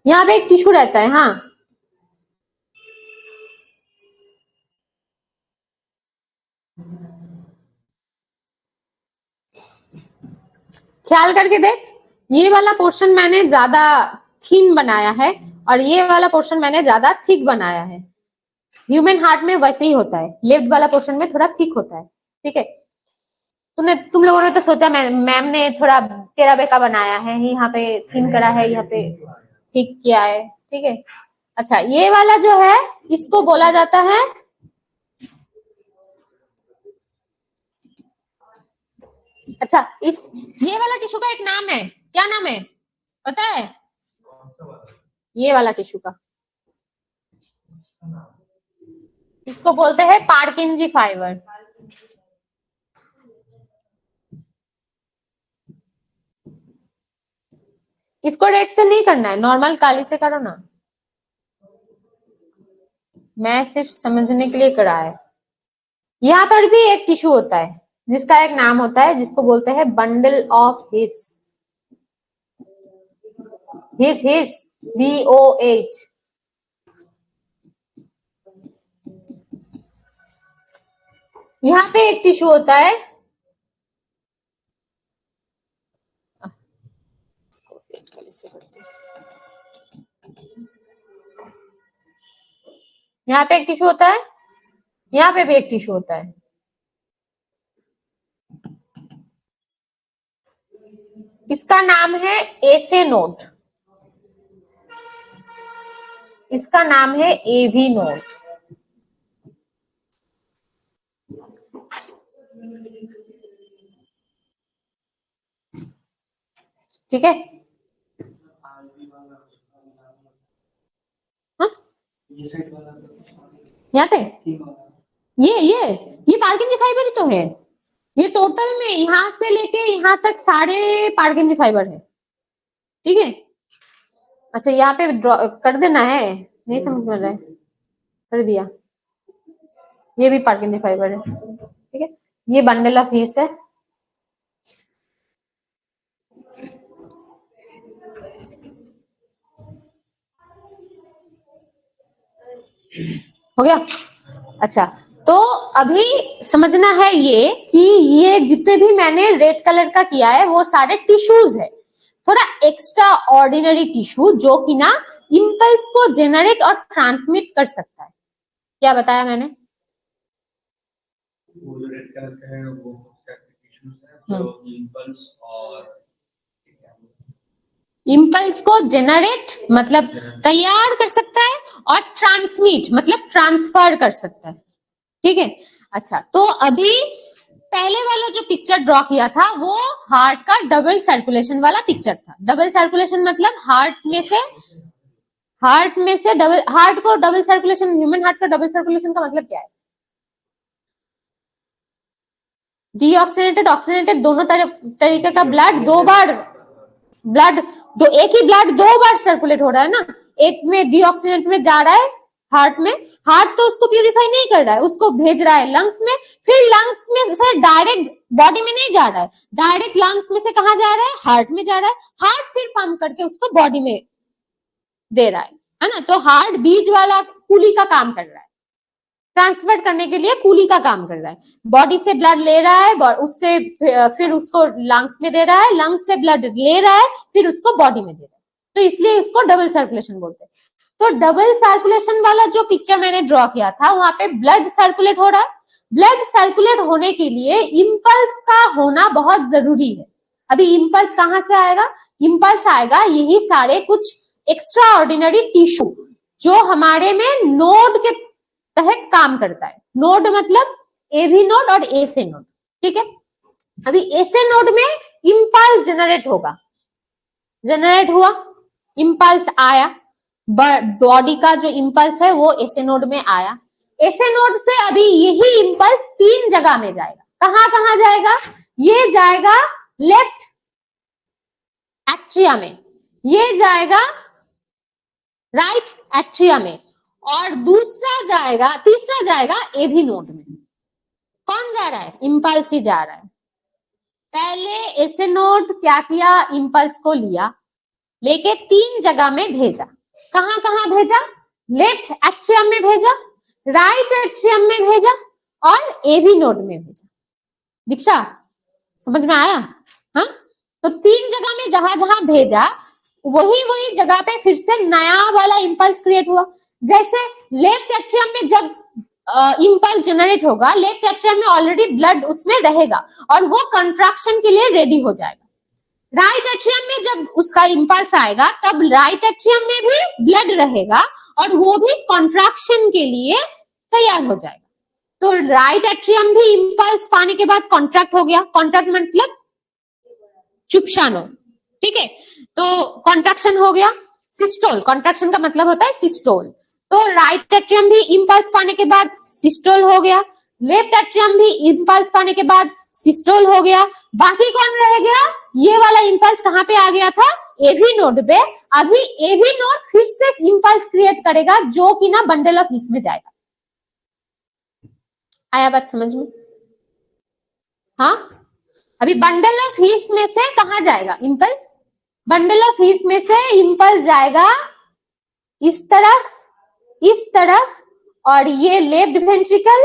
यहाँ पे एक टिश्यू रहता है। हाँ, ख्याल करके देख, ये वाला पोर्शन मैंने ज्यादा थीन बनाया है और ये वाला पोर्शन मैंने ज्यादा थिक बनाया है। ह्यूमन हार्ट में वैसे ही होता है, लेफ्ट वाला पोर्शन में थोड़ा थिक होता है। ठीक है, तुम लोगों ने तो सोचा मैम ने थोड़ा टेढ़ा बेका बनाया है, यहाँ पे थिन करा है, यहाँ पे थिक किया है। ठीक है, अच्छा ये वाला जो है इसको बोला जाता है अच्छा ये वाला टिश्यू का एक नाम है, क्या नाम है पता है? ये वाला टिश्यू का इसको बोलते हैं पार्किंजी फाइबर। इसको रेड से नहीं करना है, नॉर्मल काली से करो ना, मैं सिर्फ समझने के लिए करा है। यहाँ पर भी एक टिश्यू होता है जिसका एक नाम होता है, जिसको बोलते हैं बंडल ऑफ हिस BOH। यहाँ पे एक टिश्यू होता है, यहाँ पे एक टिश्यू होता है, यहाँ पे भी एक टिश्यू होता है। इसका नाम है एसे नोड, इसका नाम है AV नोड। ठीक है, हाँ? यहाँ पे ये पार्किंजी फाइबर ही तो है। ये टोटल में यहाँ से लेके यहाँ तक सारे पार्किंजी फाइबर है। ठीक है, अच्छा यहाँ पे कर देना है, नहीं समझ में रहा है, कर दिया। ये भी पार्किंजी फाइबर है। ठीक है, ये बंडल ऑफ हिस है। हो गया, अच्छा तो अभी समझना है ये कि ये जितने भी मैंने रेड कलर का किया है वो सारे टिश्यूज है, थोड़ा एक्स्ट्रा ऑर्डिनरी टिश्यू जो कि ना इम्पल्स को जेनरेट और ट्रांसमिट कर सकता है। क्या बताया मैंने? वो जो रेड कलर का है वो टिश्यूज है जो इम्पल्स को जेनरेट मतलब तैयार कर सकता है और ट्रांसमिट मतलब ट्रांसफर कर सकता है। ठीक है, अच्छा तो अभी पहले वाला जो पिक्चर ड्रॉ किया था वो हार्ट का डबल सर्कुलेशन वाला पिक्चर था। डबल सर्कुलेशन मतलब हार्ट में से डबल, हार्ट को डबल सर्कुलेशन, ह्यूमन हार्ट का डबल सर्कुलेशन का मतलब क्या है? डीऑक्सीनेटेड ऑक्सीनेटेड दोनों तरीके का ब्लड एक ही ब्लड दो बार सर्कुलेट हो रहा है ना। एक में डीऑक्सीनेट में जा रहा है हार्ट में, हार्ट तो उसको प्यूरिफाई नहीं कर रहा है, उसको भेज रहा है लंग्स में, फिर लंग्स में से डायरेक्ट बॉडी में नहीं जा रहा है, डायरेक्ट लंग्स में से कहाँ जा रहा है? हार्ट में जा रहा है। हार्ट फिर पंप करके उसको बॉडी में दे रहा है ना। तो हार्ट बीच वाला कुली का काम कर रहा है, ट्रांसफर करने के लिए कूली का काम कर रहा है। बॉडी से ब्लड ले रहा है, उससे फिर उसको लंग्स में दे रहा है, लंग्स से ब्लड ले रहा है, फिर उसको बॉडी में दे रहा है। तो इसलिए इसको डबल सर्कुलेशन बोलते हैं। तो डबल सर्कुलेशन वाला जो पिक्चर मैंने ड्रॉ किया था वहां पे ब्लड सर्कुलेट हो रहा है। ब्लड सर्कुलेट होने के लिए इम्पल्स का होना बहुत जरूरी है। अभी इम्पल्स कहाँ से आएगा? इम्पल्स आएगा यही सारे कुछ एक्स्ट्रा ऑर्डिनरी टिश्यू जो हमारे में नोड के तहत काम करता है। नोड मतलब AV नोड और एसे नोड। ठीक है, अभी एसे नोड में इम्पल्स जनरेट होगा, जनरेट हुआ, इम्पल्स आया, बॉडी का जो इम्पल्स है वो एसे नोड में आया। एसे नोड से अभी यही इम्पल्स 3 जगह में जाएगा। कहाँ कहाँ जाएगा? ये जाएगा लेफ्ट एट्रिया में, ये जाएगा राइट एट्रिया में, और तीसरा जाएगा AV नोड में। कौन जा रहा है? इम्पल्स ही जा रहा है। पहले एसे नोड क्या किया? इम्पल्स को लिया, लेके 3 जगह में भेजा। कहाँ कहाँ भेजा? लेफ्ट एट्रियम में भेजा, राइट एट्रियम में भेजा और AV नोड में भेजा। दीक्षा समझ में आया? हाँ, तो 3 जगह में जहां जहां भेजा वही जगह पे फिर से नया वाला इंपल्स क्रिएट हुआ। जैसे लेफ्ट एट्रियम में जब इंपल्स जनरेट होगा, लेफ्ट एट्रियम में ऑलरेडी ब्लड उसमें रहेगा और वो कंट्रैक्शन के लिए रेडी हो जाएगा। राइट एट्रियम में जब उसका इंपल्स आएगा तब राइट एट्रियम में भी ब्लड रहेगा और वो भी कॉन्ट्रैक्शन के लिए तैयार हो जाएगा। तो राइट एट्रियम भी इंपल्स पाने के बाद कॉन्ट्रैक्ट हो गया। कॉन्ट्रैक्ट मतलब चुपचानो, ठीक है। तो कॉन्ट्रैक्शन हो गया। सिस्टोल, कॉन्ट्रैक्शन का मतलब होता है सिस्टोल। तो राइट एट्रियम भी इंपल्स पाने के बाद सिस्टोल हो गया, लेफ्ट एट्रियम भी इंपल्स पाने के बाद सिस्टोल हो गया। बाकी कौन रह गया? ये वाला इंपल्स कहां पे आ गया था? एवी नोड पे। अभी एवी नोड फिर से इंपल्स क्रिएट करेगा जो कि ना बंडल ऑफ हीस में जाएगा। आया बात समझ में? हाँ, अभी बंडल ऑफ हीस में से कहां जाएगा इंपल्स? बंडल ऑफ हीस में से इंपल्स जाएगा इस तरफ और ये लेफ्ट वेंट्रिकल,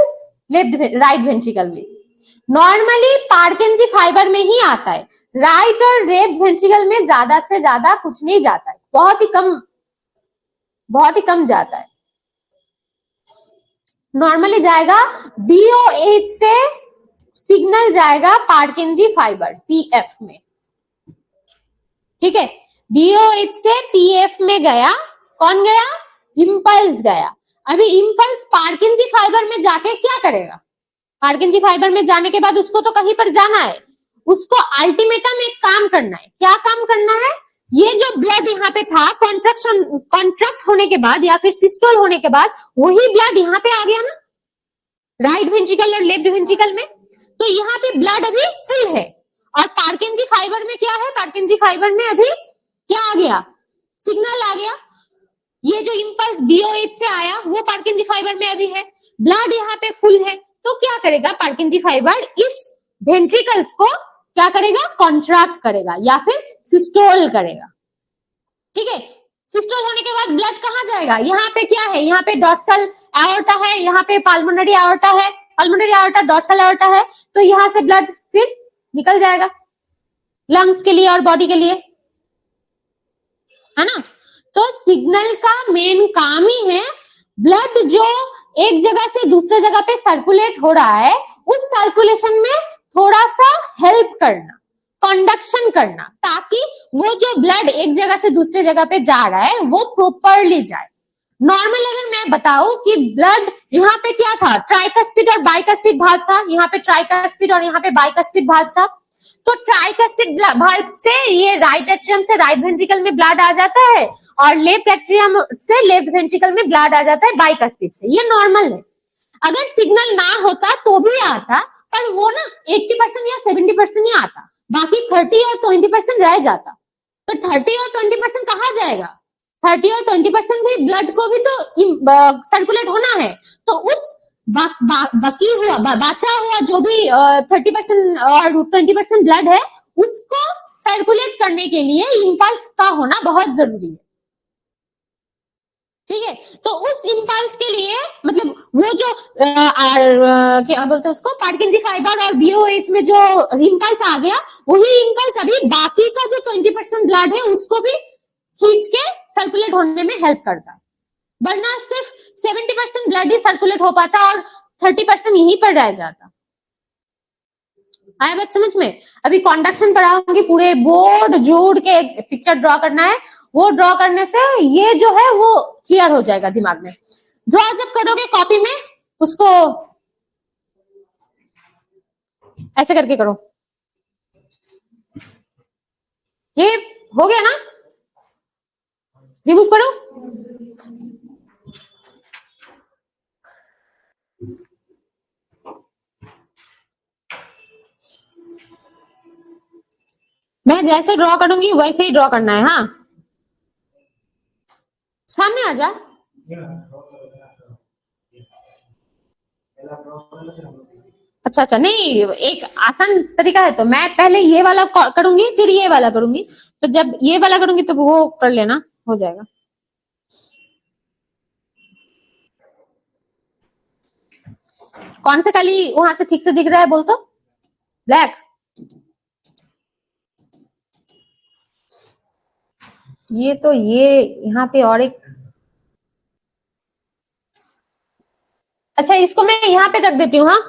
राइट वेंट्रिकल में। नॉर्मली पार्किंजी फाइबर में ही आता है, राइट और लेफ्ट वेंट्रिकल में ज्यादा से ज्यादा कुछ नहीं जाता है, बहुत ही कम जाता है। नॉर्मली जाएगा BOH से सिग्नल जाएगा पार्किंजी फाइबर PF में, ठीक है। BOH से PF में गया, कौन गया? इंपल्स गया। अभी इंपल्स पार्किंजी फाइबर में जाके क्या करेगा? पार्किंजी फाइबर में जाने के बाद उसको तो कहीं पर जाना है, उसको अल्टीमेटम एक काम करना है। क्या काम करना है? ये जो ब्लड यहाँ पे था कॉन्ट्रैक्ट होने के बाद या फिर सिस्टोल होने के बाद वही ब्लड यहाँ पे आ गया ना, राइट वेंट्रिकल और लेफ्ट वेंट्रिकल में। तो यहाँ पे ब्लड अभी फुल है और पार्किंजी फाइबर में क्या है? पार्किंजी फाइबर में अभी क्या आ गया? सिग्नल आ गया। ये जो इंपल्स BOH से आया वो पार्किंजी फाइबर में अभी है, ब्लड यहाँ पे फुल है। तो क्या करेगा पार्किंजी फाइबर? इस वेंट्रिकल्स को क्या करेगा? कॉन्ट्रैक्ट करेगा या फिर सिस्टोल करेगा, ठीक है। सिस्टोल होने के बाद ब्लड कहां जाएगा? यहाँ पे क्या है? यहाँ पे डॉर्सल एओर्टा है, यहाँ पे पल्मोनरी एओर्टा है, पल्मोनरी एओर्टा डॉर्सल एओर्टा है। तो यहाँ से ब्लड फिर निकल जाएगा लंग्स के लिए और बॉडी के लिए, है ना। तो सिग्नल का मेन काम ही है ब्लड जो एक जगह से दूसरे जगह पे सर्कुलेट हो रहा है उस सर्कुलेशन में थोड़ा सा हेल्प करना, कंडक्शन करना, ताकि वो जो ब्लड एक जगह से दूसरे जगह पे जा रहा है वो प्रॉपरली जाए। नॉर्मल अगर मैं बताऊं कि ब्लड यहाँ पे क्या था? ट्राइकस्पिड और बाइकस्पिड भाग था, यहाँ पे ट्राइकस्पिड और यहाँ पे बाइकस्पिड भाग था। तो ट्राइकस्पिड भाग से ये राइट एट्रियम से राइट वेंट्रिकल में ब्लड आ जाता है और लेफ्ट एट्रियम से लेफ्ट वेंट्रिकल में ब्लड आ जाता है बाइकस्पिड से। ये नॉर्मल है। अगर सिग्नल ना होता तो भी आता, पर वो ना 80% या 70% ही आता, बाकी 30 और 20% रह जाता। तो 30 और 20% कहाँ जाएगा? 30 और 20% भी ब्लड को भी तो सर्कुलेट होना है। तो उस बाकी हुआ बचा हुआ जो भी 30% और 20% ब्लड है उसको सर्कुलेट करने के लिए इंपल्स का होना बहुत जरूरी है, ठीक है। तो उस इंपल्स के लिए मतलब वो जो क्या बोलते हैं उसको, पार्किंजी फाइबर और BOH में जो इंपल्स आ गया वही इंपल्स अभी बाकी का जो 20% ब्लड है उसको भी खींच के सर्कुलेट होने में हेल्प करता है। वरना सिर्फ 70% ब्लड ही सर्कुलेट हो पाता और 30% यहीं पर रह जाता। आया बात समझ में? अभी कंडक्शन पढ़ाऊंगी, पूरे बोर्ड जोड़ के एक पिक्चर ड्रॉ करना है, वो ड्रॉ करने से ये जो है वो क्लियर हो जाएगा दिमाग में। ड्रॉ जब करोगे कॉपी में उसको ऐसे करके करो। ये हो गया ना? रिमूव करो। मैं जैसे ड्रॉ करूंगी वैसे ही ड्रॉ करना है। हाँ, सामने आ जा। अच्छा अच्छा, नहीं एक आसान तरीका है। तो मैं पहले ये वाला करूंगी फिर ये वाला करूंगी, तो जब ये वाला करूंगी तो वो कर लेना, हो जाएगा। कौन से कली वहां से ठीक से दिख रहा है बोल तो? ब्लैक। ये तो ये यहाँ पे और एक, अच्छा इसको मैं यहाँ पे कर देती हूँ। हाँ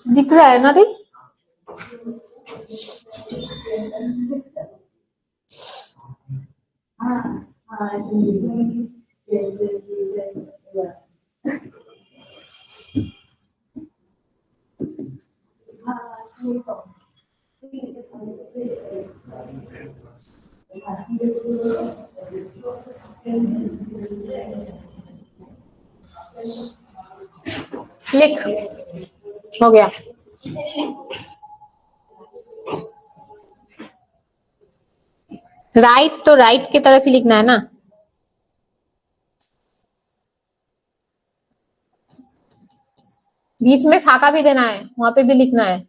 दिख रहा है ना रे? लिख, हो गया। राइट तो राइट की तरफ ही लिखना है ना। बीच में फाका भी देना है, वहां पे भी लिखना है।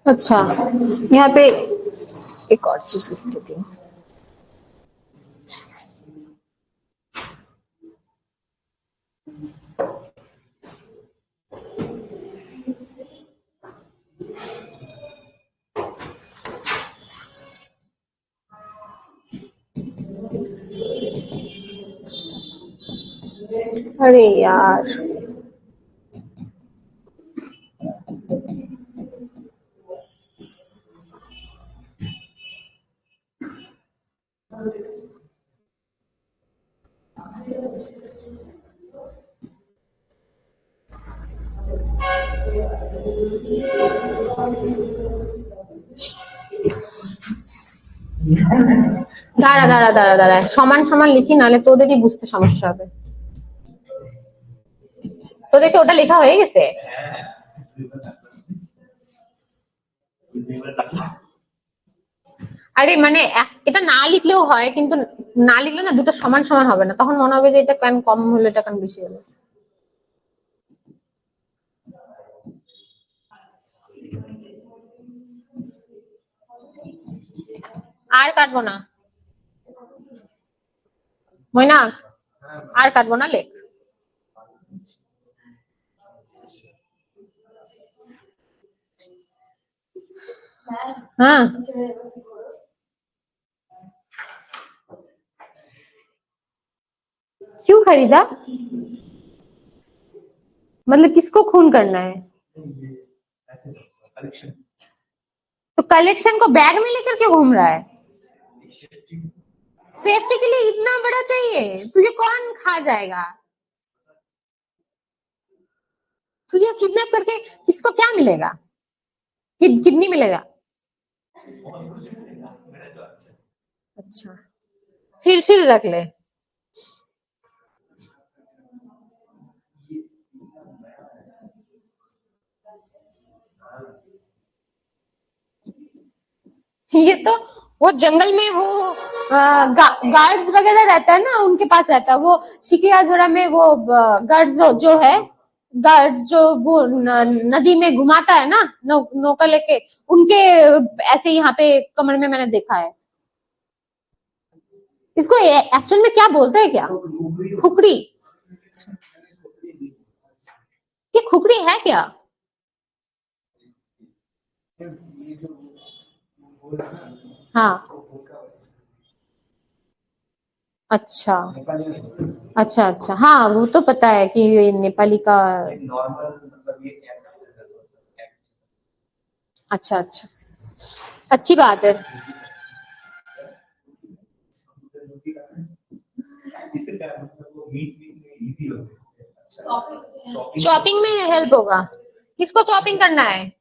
अच्छा यहाँ पे एक और चीज लिख देती हूँ। अरे यार, দাঁড়া দাঁড়া দাঁড়া দাঁড়া, সমান সমান লিখি, নাহলে তোদেরই বুঝতে সমস্যা হবে। তোদেরকে ওটা লেখা হয়ে গেছে? আরে মানে এটা না লিখলেও হয়, কিন্তু না লিখলে না দুটো সমান সমান হবে না, তখন মনে হবে যে এটা কেন কম হলো, এটা কেন বেশি হলো। আর কাটবো না মৈনাক, আর কাটবো না, লেখ। হ্যাঁ क्यों खरीदा? मतलब किसको खून करना है? कलेक्शन तो कलेक्शन को बैग में लेकर के घूम रहा है? सेफ्टी के लिए इतना बड़ा चाहिए? तुझे कौन खा जाएगा? तुझे किडनैप करके किसको क्या मिलेगा? किडनी मिलेगा? अच्छा, फिर रख ले। ये तो वो जंगल में वो गार्ड्स वगैरह रहता है ना, उनके पास रहता है। वो शिकियाझोड़ा में वो गार्ड्स जो है, गार्ड्स जो वो नदी में घुमाता है ना, नौका लेके, उनके ऐसे यहाँ पे कमर में मैंने देखा है। इसको एक्चुअल में क्या बोलते हैं? क्या खुकड़ी? ये खुकड़ी है क्या? हाँ, अच्छा अच्छा अच्छा, हाँ वो तो पता है कि ये नेपाली का। नॉर्मल मतलब ये एक्स अच्छा अच्छा, अच्छी बात है। इससे क्या मतलब वो मीट में इजी हो जाए। शॉपिंग में हेल्प होगा। किसको शॉपिंग करना है?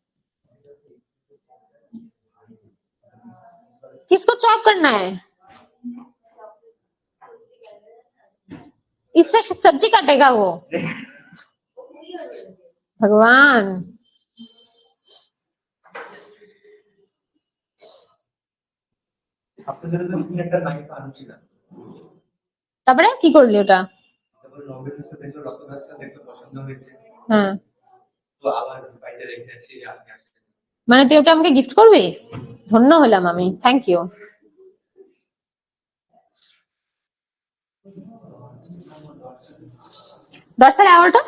किसको चॉप करना है? इससे सब्जी काटेगा वो? भगवान। আপনাদের তো একটা লাইফ আনছিল তারপরে কি করলি ওটা? তারপর নভেলের সাথে দেখলো রতনার সাথে দেখলো পছন্দ হয়েছে হ্যাঁ, তো আবার বাইরে রেখে আসছি আপনি আসেন মানে তুই ওটা আমাকে গিফট করবি? ধন্য হলাম আমি, থ্যাংক ইউ। ডরসাল অ্যাওয়ার্ডটা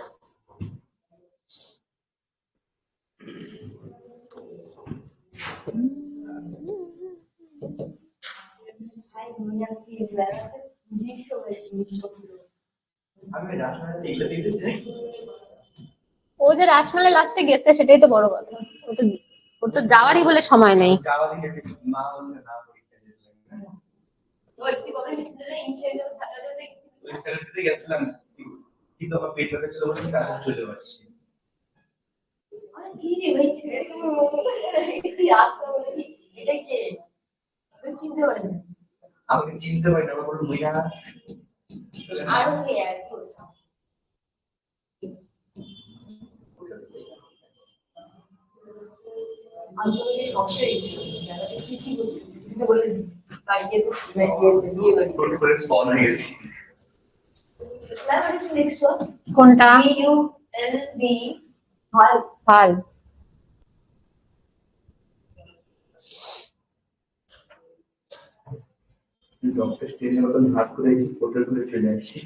আমি রাজশাহীতে এগুলো দিতে চাই ও যে রাজমালে লাস্টে গেছে সেটাই তো বড় কথা। ওর তো যাওয়ারই বলে সময় নেই। যাওয়া দিকে মা বললে না পরীক্ষা দিতে ওই তুই কবে গেছিলি রে? ইনশাআল্লাহ স্যাটারডে গেছিলি? ওই স্যাটারডে গেছিলাম কিন্তু আমার পেট ব্যথা ছিল বলে তাড়াতাড়ি চলে আসছি আরে কি রে ভাই, ছেড়ে একটু রাস্তা বলে কি এটা কে? তুই চিনতে পারি না। আমাকে চিনতে পারি না আমার বললো মুইয়া আরো কে অ্যাড করছে? আমি তো এই সবসময় কিছু বলতেছি, তুই তো বললি বাইকে তো বিয়ে বাড়ি ফোন করে স্পন হয়ে গেছি মানে লিখছো কোনটা? BULB ভাল ভাল। ডক্টর স্টেজের মতন ভাগ করে হোটেল করে চলে আসছি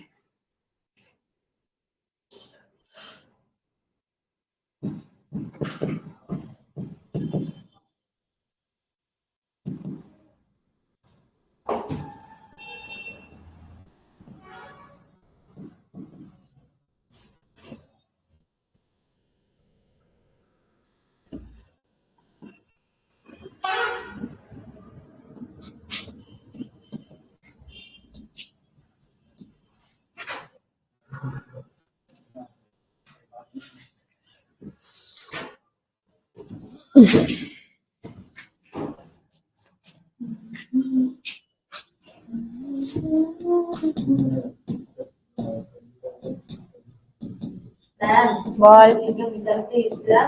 বল। এটা বিকালতে ইসলাম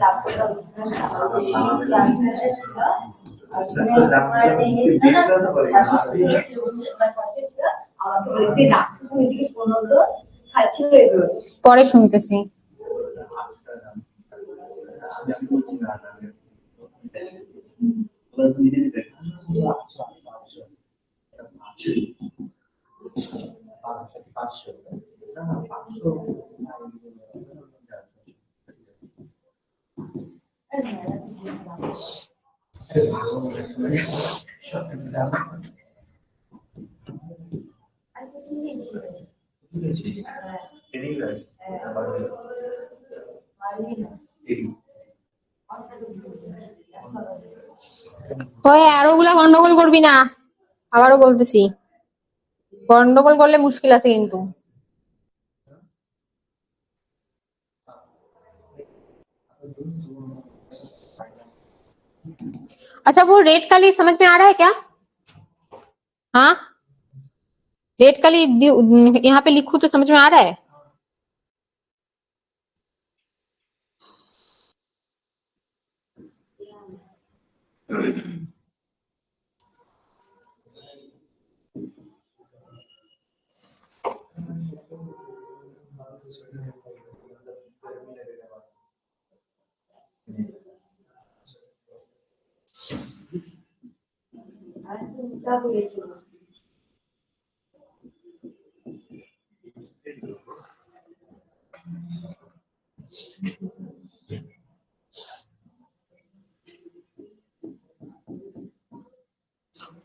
তারপরে ছিল আর তোমার আমাকে বলতে রাখছি তুমি এদিকে শোনো তো, খাচ্ছিল এগুলো পরে শুনতেছি। আমি বলছি না তোমরা নিজে নিজে দেখো ওই আরো গুলা গন্ডগোল করবি না, আবারও বলতেছি গন্ডগোল করলে মুশকিল আছে কিন্তু। अच्छा वो रेड कली समझ में आ रहा है क्या? हाँ रेड कली यहाँ पे लिखूं तो समझ में आ रहा है?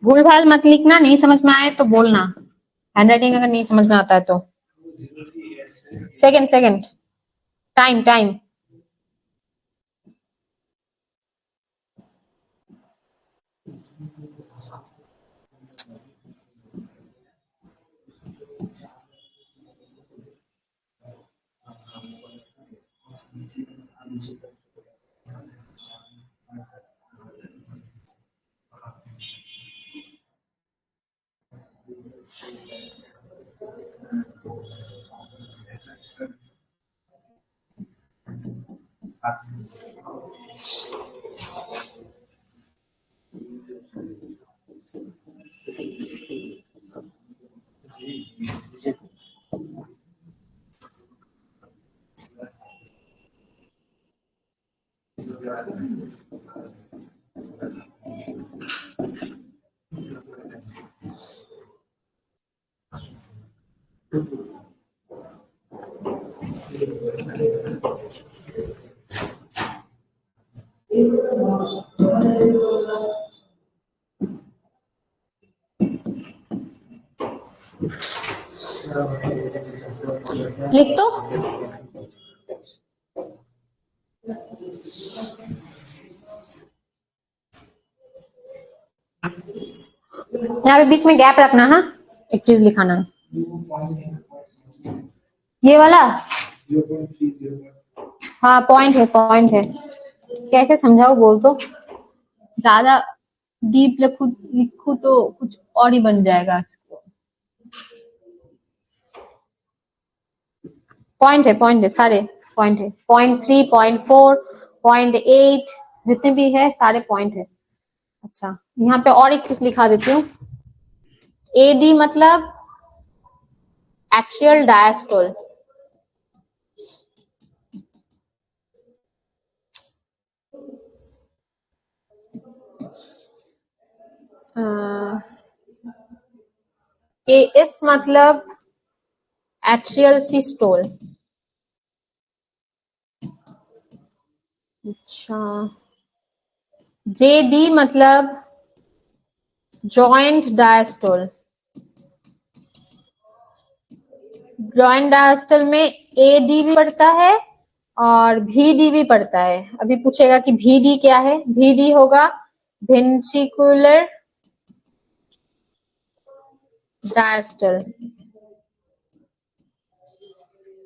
भूल भाल मत लिखना, नहीं समझ में आए तो बोलना, हैंडराइटिंग अगर नहीं समझ में आता है तो। सेकंड सेकंड टाइम टाइम लिख तो। यहाँ पे बीच में गैप रखना, हाँ एक चीज लिखाना है ये वाला। हाँ पॉइंट है कैसे समझाओ बोल तो, ज्यादा डीप लिखू तो कुछ और ही बन जाएगा इसको। पॉइंट है सारे पॉइंट है, 0.3 0.4 0.8 जितने भी है सारे पॉइंट है। अच्छा यहाँ पे और एक चीज लिखा देती हूँ, एडी मतलब एक्सियल डायस्टोल। एएस मतलब एक्सियल सिस्टोल। अच्छा जेडी मतलब जॉइंट डायस्टोल। जॉइंट डायस्टोल में एडी भी पड़ता है और भीडी भी पड़ता है। अभी पूछेगा कि भीडी क्या है, भीडी होगा वेंट्रिकुलर डायस्टोल।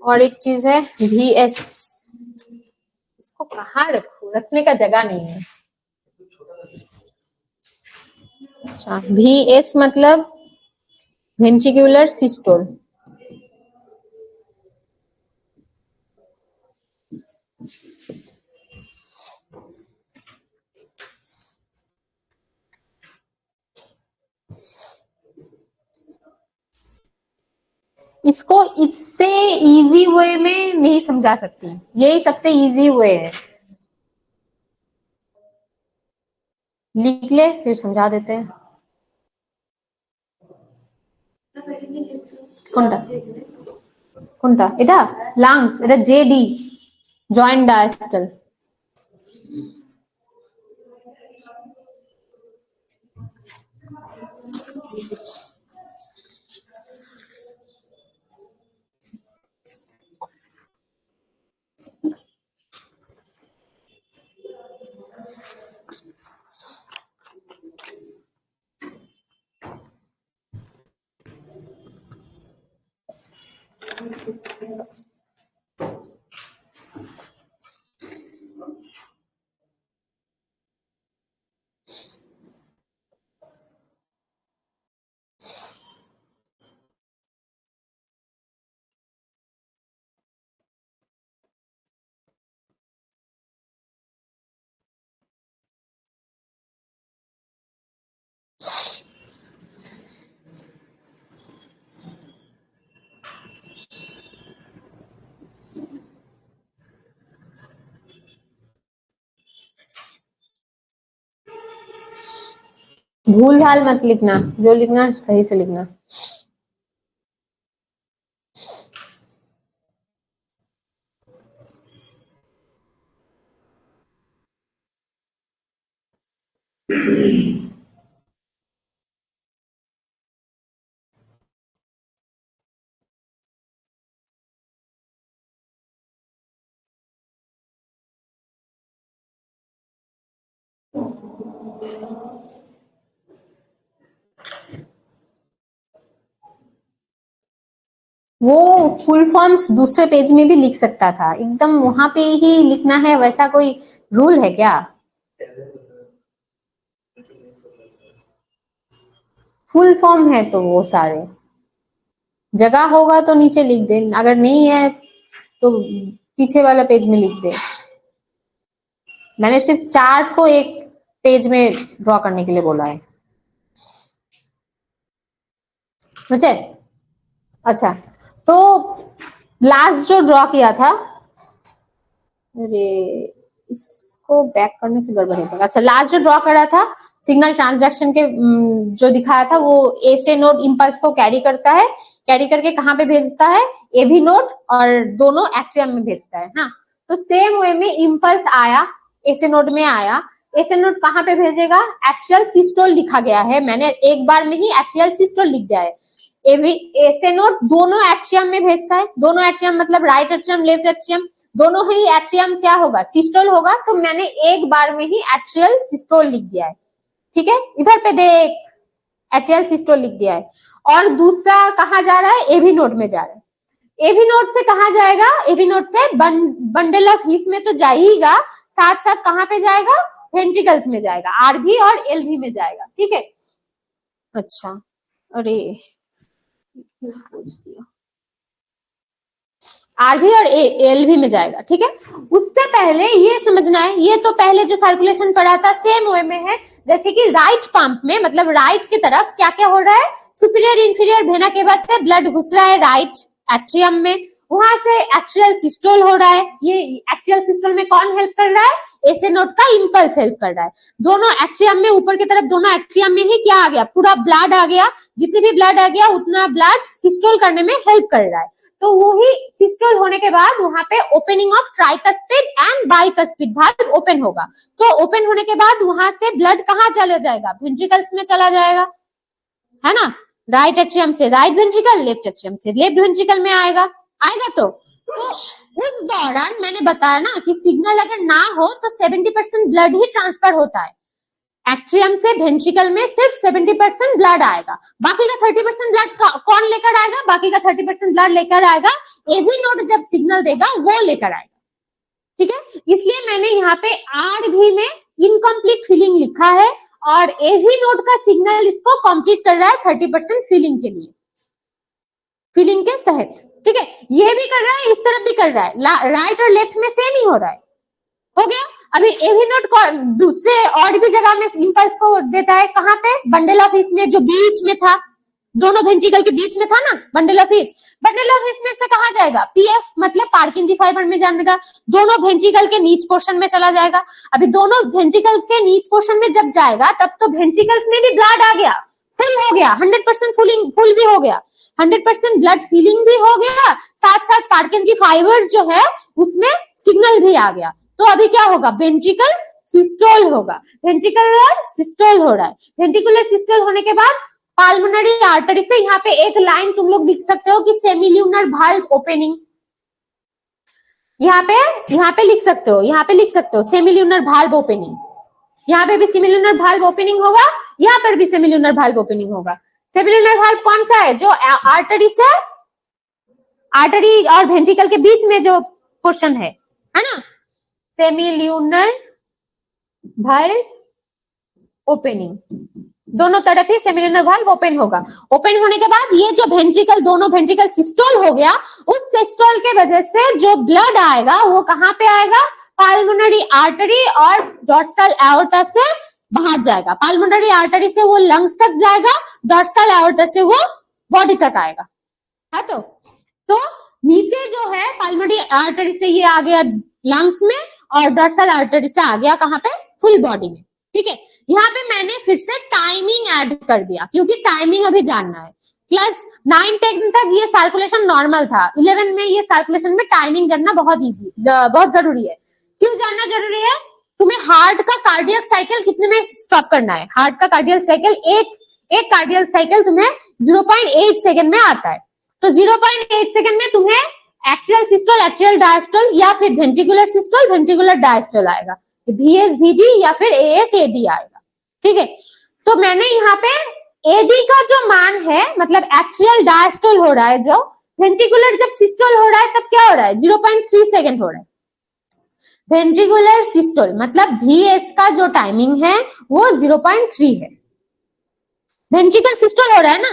और एक चीज है VS, इसको कहाँ रखूं, रखने का जगह नहीं है। अच्छा VS मतलब वेंट्रिकुलर सिस्टोल। इसको इससे इजी वे में नहीं समझा सकती, यही सबसे इजी वे है। लिख ले फिर समझा देते हैं। কোনটা এটা লাংস, এটা জেডি জয়েন্ট ডায়াস্টল। भूल भाल मत लिखना, जो लिखना सही से लिखना। वो फुल फॉर्म्स दूसरे पेज में भी लिख सकता था, एकदम वहां पे ही लिखना है, वैसा कोई रूल है क्या? फुल फॉर्म है तो वो सारे जगह होगा तो नीचे लिख दे, अगर नहीं है तो पीछे वाला पेज में लिख दे। मैंने सिर्फ चार्ट को एक पेज में ड्रॉ करने के लिए बोला है, समझे? अच्छा, तो लास्ट जो ड्रॉ किया था, अरे इसको बैक करने से गड़बड़ हो जाएगा। अच्छा, लास्ट जो ड्रॉ करा था सिग्नल ट्रांजैक्शन के जो दिखाया था, वो ए से नोड इंपल्स को कैरी करता है, कैरी करके कहाँ पे भेजता है? एवी नोड, और दोनों एक्टियम में भेजता है ना। तो सेम वे में इंपल्स आया, एसे नोड में आया, एसे नोड कहाँ पे भेजेगा? एक्चुअल सिस्टोल लिखा गया है, मैंने एक बार में ही एक्चुअल सिस्टोल लिख दिया है। एसे नोड दोनों एट्रियम में भेजता है, दोनों एट्रियम मतलब राइट एट्रियम लेफ्ट एट्रियम, दोनों ही एट्रियम क्या होगा? सिस्टोल होगा। तो मैंने एक बार में ही एक्चुअल सिस्टोल लिख दिया है, ठीक है? इधर पे देख, एट्रियल सिस्टोल लिख दिया है। और दूसरा कहाँ जा रहा है? एवी नोड में जा रहा है। एवी नोड से कहाँ जाएगा? एवी नोड से बंडल ऑफ हीस में तो जाएगा, साथ साथ कहाँ पे जाएगा? वेंट्रिकल्स में जाएगा, आरवी और एलवी में जाएगा, ठीक है? अच्छा, अरे पूछ दिया, आरवी और एलवी में जाएगा, ठीक है? उससे पहले ये समझना है, ये तो पहले जो सर्कुलेशन पढ़ा था सेम वे में है, जैसे कि राइट पंप में, मतलब राइट की तरफ क्या क्या हो रहा है? सुपीरियर इंफीरियर वेना केवा से ब्लड घुस रहा है राइट एट्रियम में, वहां से एक्चुअल सिस्टोल हो रहा है। ये एक्चुअल सिस्टोल में कौन हेल्प कर रहा है? एसे नोड का इंपल्स हेल्प कर रहा है। दोनों एट्रियम में, ऊपर की तरफ दोनों एट्रियम में ही क्या आ गया? पूरा ब्लड आ गया, जितनी भी ब्लड आ गया उतना ब्लड सिस्टोल करने में हेल्प कर रहा है। तो वही सिस्टोल होने के बाद वहां पे opening of tricuspid and bicuspid valve open होगा। तो ओपन होने के बाद वहां से ब्लड कहाँ चला जाएगा? वेंट्रिकल्स में चला जाएगा, है ना? राइट एट्रियम से राइट वेंट्रिकल, लेफ्ट एट्रियम से लेफ्ट वेंट्रिकल में आएगा। तो उस दौरान मैंने बताया ना कि सिग्नल अगर ना हो तो 70% ब्लड ही ट्रांसफर होता है। एट्रियम से वेंट्रिकल में सिर्फ 70% ब्लड आएगा, बाकी का 30% ब्लड कौन लेकर आएगा? बाकी का 30% ब्लड लेकर आएगा एवी नोड, जब सिग्नल देगा वो लेकर आएगा, ठीक है? इसलिए मैंने यहाँ पे आरवी में इनकम्प्लीट फीलिंग लिखा है, और एवी नोड का सिग्नल इसको कंप्लीट कर रहा है 30% फीलिंग के लिए, फीलिंग के सहित, ठीक है? ये भी कर रहा है, इस तरफ भी कर रहा है, राइट और लेफ्ट में सेम ही हो रहा है। हो गया? अभी एवी नोड दूसरे और भी जगह में इंपल्स को देता है, कहाँ पे? बंडल ऑफ हीस में, जो बीच में था, दोनों वेंट्रिकल के बीच में था ना bundle of his. Bundle of his में से कहाँ जाएगा? पीएफ मतलब पार्किंजी फाइबर में जाएगा, दोनों वेंट्रिकल के नीच पोर्शन में चला जाएगा। अभी दोनों वेंट्रिकल के नीच पोर्शन में जब जाएगा तब तो वेंट्रिकल्स में भी ब्लड आ गया, फुल हो गया, 100% फुल भी हो गया, 100% ब्लड फिलिंग भी हो गया, साथ साथ पार्किंजी फाइबर्स जो है उसमें सिग्नल भी आ गया। तो अभी क्या होगा? वेंट्रिकल सिस्टोल होगा, वेंट्रिकुलर सिस्टोल हो रहा है। वेंट्रिकुलर सिस्टोल होने के बाद पाल्मोनरी आर्टरी से यहाँ पे एक लाइन तुम लोग लिख सकते हो कि सेमिल्यूनर वाल्व ओपनिंग, यहाँ पे लिख सकते हो, यहाँ पे लिख सकते हो सेमिल्यूनर वाल्व ओपनिंग, यहाँ पे भी सेमिल्यूनर वाल्व ओपनिंग होगा, यहाँ पर भी सेमिल्यूनर वाल्व ओपनिंग होगा। सेमिल्यूनर वाल्व कौन सा है? जो आर्टरी और वेंट्रिकल के बीच में जो पोर्शन है ना? सेमिल्यूनर वाल्व ओपनिंग, दोनों तरफ ही सेमिल्यूनर वाल्व ओपन होगा। ओपन होने के बाद ये जो वेंट्रिकल, दोनों वेंट्रिकल सिस्टोल हो गया, उस सिस्टोल के वजह से जो ब्लड आएगा वो कहाँ पे आएगा? पाल्मोनरी आर्टरी और डॉर्सल एओर्टा से बाहर जाएगा। पाल्मोनरी आर्टरी से वो लंग्स तक जाएगा, डॉर्सल एओर्टा से वो बॉडी तक आएगा। है तो नीचे जो है पाल्मोनरी आर्टरी से ये आ गया लंग्स में, और डॉर्सल आर्टरी से आ गया कहाँ पे? फुल बॉडी में। ठीक है, यहाँ पे मैंने फिर से टाइमिंग ऐड कर दिया क्योंकि टाइमिंग अभी जानना है। क्लास 9-10 तक ये सर्कुलेशन नॉर्मल था, 11 में ये सर्कुलेशन में टाइमिंग जानना बहुत जरूरी है। क्यों जानना जरूरी है? तुम्हें हार्ट का कार्डियक साइकिल कितने में स्टॉप करना है। हार्ट का कार्डियक साइकिल एक कार्डियक साइकिल तुम्हें 0.8 सेकंड में आता है। तो 0.8 सेकंड में तुम्हें एक्ट्रियल सिस्टोल, एक्ट्रियल डायस्टोल या फिर वेंट्रिकुलर सिस्टोल, वेंट्रिकुलर डायस्टोल आएगा, VS VD या फिर AS AD आएगा। ठीक है, तो मैंने यहाँ पे AD का जो मान है, मतलब एक्ट्रियल डायस्टोल हो रहा है, जो वेंट्रिकुलर जब सिस्टोल हो रहा है तब क्या हो रहा है, 0.3 सेकंड हो रहा है। वेंट्रिकुलर सिस्टोल मतलब VS का जो टाइमिंग है वो 0.3 है। वेंट्रिकल सिस्टोल हो रहा है ना,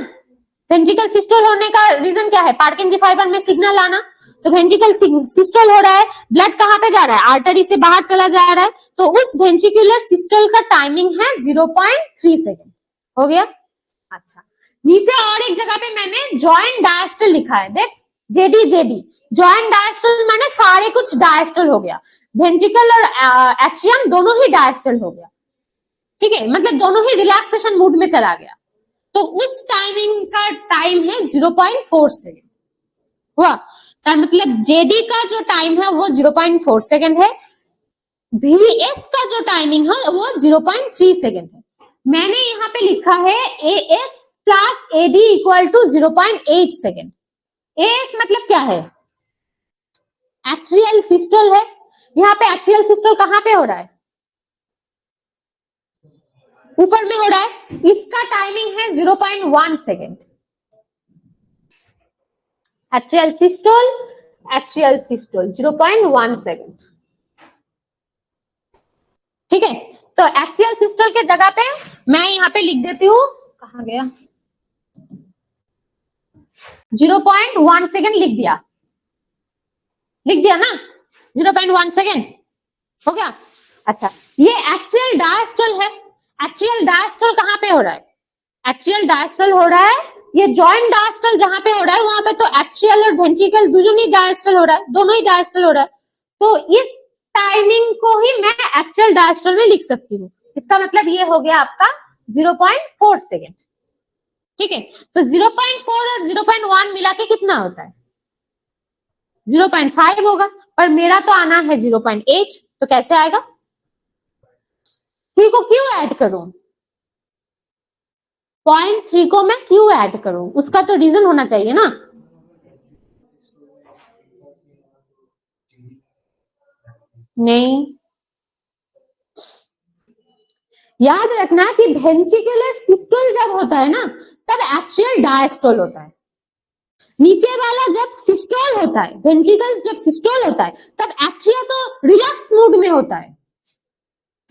वेंट्रिकल सिस्टोल होने का रीजन क्या है, पार्किंजी फाइबर में सिग्नल आना। तो वेंट्रिकल सिस्टोल हो रहा है, ब्लड कहाँ पे जा रहा है, आर्टरी से बाहर चला जा रहा है, तो उस वेंट्रिकुलर सिस्टोल का टाइमिंग है 0.3 सेकंड। हो गया। अच्छा, नीचे और एक जगह पे मैंने जॉइंट डायस्टोल लिखा है, देख जेडी। जॉइंट डायस्टोल माने सारे कुछ डायस्टोल हो गया, वेंट्रिकल और एट्रियम दोनों ही डायस्टोल हो गया। ठीक है, मतलब दोनों ही रिलैक्सेशन मूड में चला गया, तो उस टाइमिंग का टाइम है 0.4 सेकंड हुआ। तो मतलब जेडी का जो टाइम है वो 0.4 सेकंड है, VS का जो टाइमिंग है वो 0.3 सेकंड है। मैंने यहाँ पे लिखा है AS plus AD equal to 0.8 second. AS मतलब क्या है, एक्ट्रियल सिस्टोल है। यहाँ पे एक्ट्रियल सिस्टोल कहाँ पे हो रहा है, ऊपर में हो रहा है, इसका टाइमिंग है 0.1 सेकंड। एक्ट्रियल systole 0.1 second. ठीक है, तो एक्ट्रियल सिस्टोल के जगह पे मैं यहाँ पे लिख देती हूँ, कहाँ गया, 0.1 सेकंड लिख दिया ना, 0.1 सेकंड हो गया। अच्छा, ये एक्ट्रियल डायस्टोल है। एक्ट्रियल डायस्टोल कहाँ पे हो रहा है, एक्ट्रियल डायस्टोल हो रहा है, ये जॉइंट डायस्टोल जहां पे हो रहा है वहां पे तो एक्ट्रियल और वेंट्रिकल दोनों ही डायस्टोल हो रहा है, दोनों ही डायस्टोल हो रहा है। तो इस टाइमिंग को ही मैं एक्ट्रियल डायस्टोल में लिख सकती हूँ। इसका मतलब ये हो गया आपका 0.4 सेकेंड। ठीक है, तो 0.4 और 0.1 मिला के कितना होता है, 0.5 होगा, पर मेरा तो आना है 0.8, तो कैसे आएगा, 3 को क्यों ऐड करूं, 0.3 को मैं क्यों ऐड करूं, उसका तो रीजन होना चाहिए ना। नहीं, याद रखना कि वेंट्रिकुलर सिस्टोल जब होता है ना तब एक्ट्रियल डायस्टोल होता है, नीचे वाला जब सिस्टोल होता है, वेंट्रिकल्स जब सिस्टोल होता है तब एट्रिया तो रिलैक्स मूड में होता है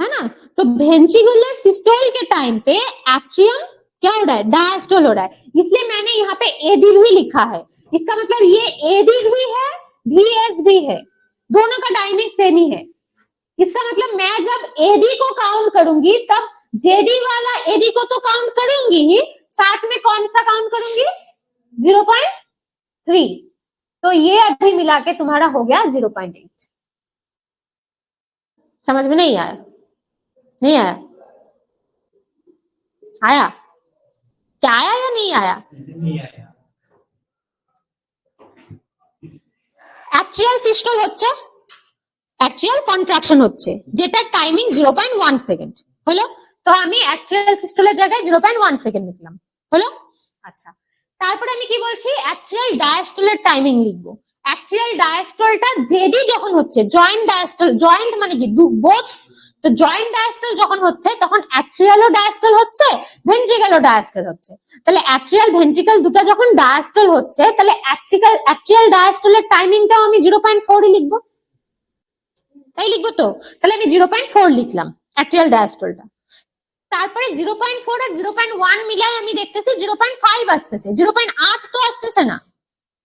ना। तो वेंट्रिकुलर सिस्टोल के टाइम पे एट्रियम क्या हो रहा है, डायस्टोल हो रहा है, इसलिए मैंने यहाँ पे एडी भी लिखा है। इसका मतलब ये एडी भी है, VS भी है, दोनों का टाइमिंग सेम ही है। इसका मतलब मैं जब एडी को काउंट करूंगी तब जेडी वाला एडी को तो काउंट करूंगी ही, साथ में कौन सा काउंट करूंगी, 0.3। तो ये अभी मिला के तुम्हारा हो गया 0.8। समझ में नहीं आया, नहीं आया, आया क्या, आया या नहीं आया, नहीं आया। অ্যাট্রিয়াল সিস্টল হচ্ছে, অ্যাট্রিয়াল কন্ট্রাকশন হচ্ছে, যেটা টাইমিং 0.1 সেকেন্ড হলো। তো আমি অ্যাট্রিয়াল সিস্টলের জায়গায় 0.1 সেকেন্ড লিখলাম, হলো। আচ্ছা, তারপরে আমি কি বলছি, অ্যাট্রিয়াল ডায়াস্টলের টাইমিং লিখবো। অ্যাট্রিয়াল ডায়াস্টলটা জেডি যখন হচ্ছে, জয়েন্ট ডায়াস্টল, জয়েন্ট মানে কি বোথ, তো জয়েন্ট ডায়াস্টল যখন হচ্ছে তখন অ্যাট্রিয়ালও ডায়াস্টল হচ্ছে, ভেন্ট্রিকালও ডায়াস্টল হচ্ছে। তাহলে অ্যাট্রিয়াল ভেন্ট্রিকাল দুটো যখন ডায়াস্টল হচ্ছে তাহলে অ্যাট্রিয়াল ডায়াস্টলের টাইমিংটাও আমি 0.4 লিখবো, তাই লিখবো তো। তাহলে আমি 0.4 লিখলাম অ্যাট্রিয়াল ডায়াস্টলটা। তারপরে 0.4 আর 0.1 মিলাই আমি দেখতেছি 0.5 আসতেছে, 0.8 তো আসতেছে না।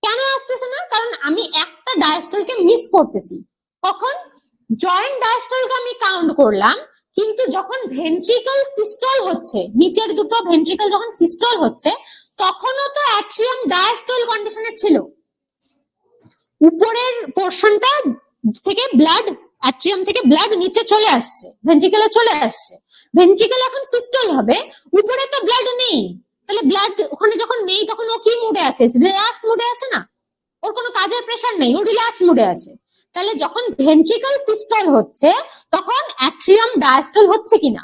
কেন আসতেছে না, কারণ আমি একটা ডায়াস্টলকে মিস করতেছি। কখন, জয়েন্ট ডায়াস্টলকে আমি কাউন্ট করলাম, কিন্তু যখন ভেন্ট্রিকল সিস্টল হচ্ছে, নিচের দুটো ভেন্ট্রিকল যখন সিস্টল হচ্ছে তখনও তো অ্যাট্রিয়াম ডায়াস্টল কন্ডিশনে ছিল, উপরের পোর্শনটা থেকে ব্লাড, অ্যাট্রিয়াম থেকে ব্লাড নিচে চলে আসছে, ভেন্ট্রিকলে চলে আসছে। ভেন্ট্রিকল এখন সিস্টল হবে, উপরে তো ব্লাড নেই, তাহলে ব্লাড ওখানে যখন নেই তখন ও কি মুডে আছে? রিল্যাক্স মুডে আছে না, ওর কোনো কাজের প্রেশার নেই, ও রিল্যাক্স মুডে আছে। তাহলে যখন ভেন্ট্রিকল সিস্টল হচ্ছে তখন অ্যাট্রিয়াম ডায়াস্টল হচ্ছে কিনা?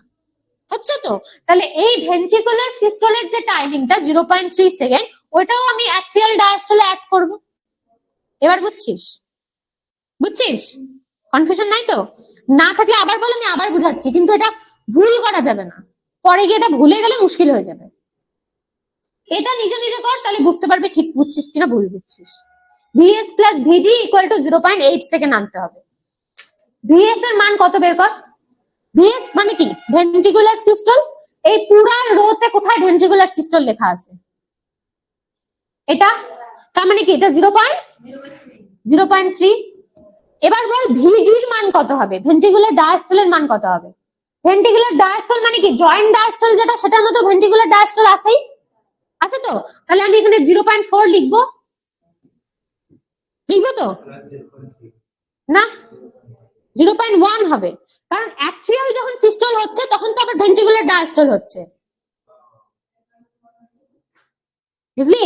হচ্ছে তো। তাহলে এই ভেন্ট্রিকুলার সিস্টলের যে টাইমিংটা 0.3 সেকেন্ড, ওটাও আমি অ্যাট্রিয়াল ডায়াস্টলে অ্যাড করব। এবার বুঝছিস? বুঝছিস? কনফিউশন নাই তো? না থাকলে আবার বল, আমি আবার বুঝাচ্ছি, কিন্তু এটা ভুল করা যাবে না, পরে গিয়ে এটা ভুলে গেলে মুশকিল হয়ে যাবে। এটা নিজে নিজে কর, তাহলে বুঝতে পারবি ঠিক বুঝছিস কিনা ভুল বুঝছিস। VS plus VD equal to 0.8 second আনতে হবে। VS এর মান কত বের কর? VS মানে কি? Ventricular systole. এই পুরা রোতে কোথায় ভেন্ট্রিকুলার সিস্টল লেখা আছে? এটা, তার মানে কি এটা 0.3। এবার বল VD এর মান কত হবে? ভেন্ট্রিকুলার ডায়াস্টলের মান কত হবে? ভেন্ট্রিকুলার ডায়াস্টল মানে কি? জয়েন্ট ডায়াস্টল যেটা, সেটার মতো ভেন্ট্রিকুলার ডায়াস্টল আছেই, আছে তো। তাহলে আমি এখানে 0.4 লিখবো, লিখবো তো না, 0.1 হবে, কারণ অ্যাট্রিয়াল যখন সিস্টল হচ্ছে তখন তো আবার ভেন্ট্রিকুলার ডায়াস্টল হচ্ছে, বুঝলি?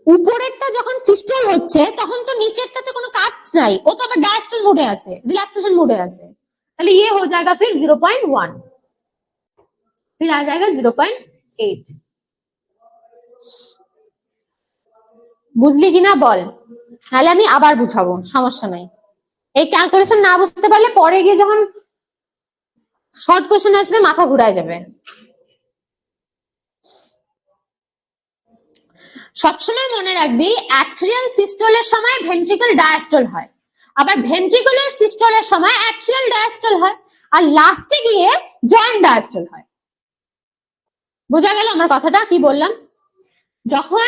উপরেরটা যখন সিস্টল হচ্ছে তখন তো নিচেরটাতে কোনো কাজ নাই, ও তো আবার ডায়াস্টল মোডে আছে, রিল্যাক্সেশন মোডে আছে। তাহলে ये हो जाएगा फिर 0.1, फिर आ जाएगा 0.8। বুঝলি কিনা বল, নাহলে আমি আবার বুঝাবো, সমস্যা নাই। এই ক্যালকুলেশন না বুঝতে পারলে পরে গিয়ে যখন শর্ট কোশ্চেন আসবে মাথা ঘুরায় যাবে। সবসময় মনে রাখবি অ্যাট্রিয়াল সিস্টলের সময় ভেন্ট্রিকল ডায়াস্টল হয়, আবার ভেন্ট্রিকুলার সিস্টলের সময় অ্যাট্রিয়াল ডায়াস্টল হয়, আর লাস্টে গিয়ে জয়েন্ট ডায়াস্টল হয়। বোঝা গেল আমার কথাটা কি বললাম? যখন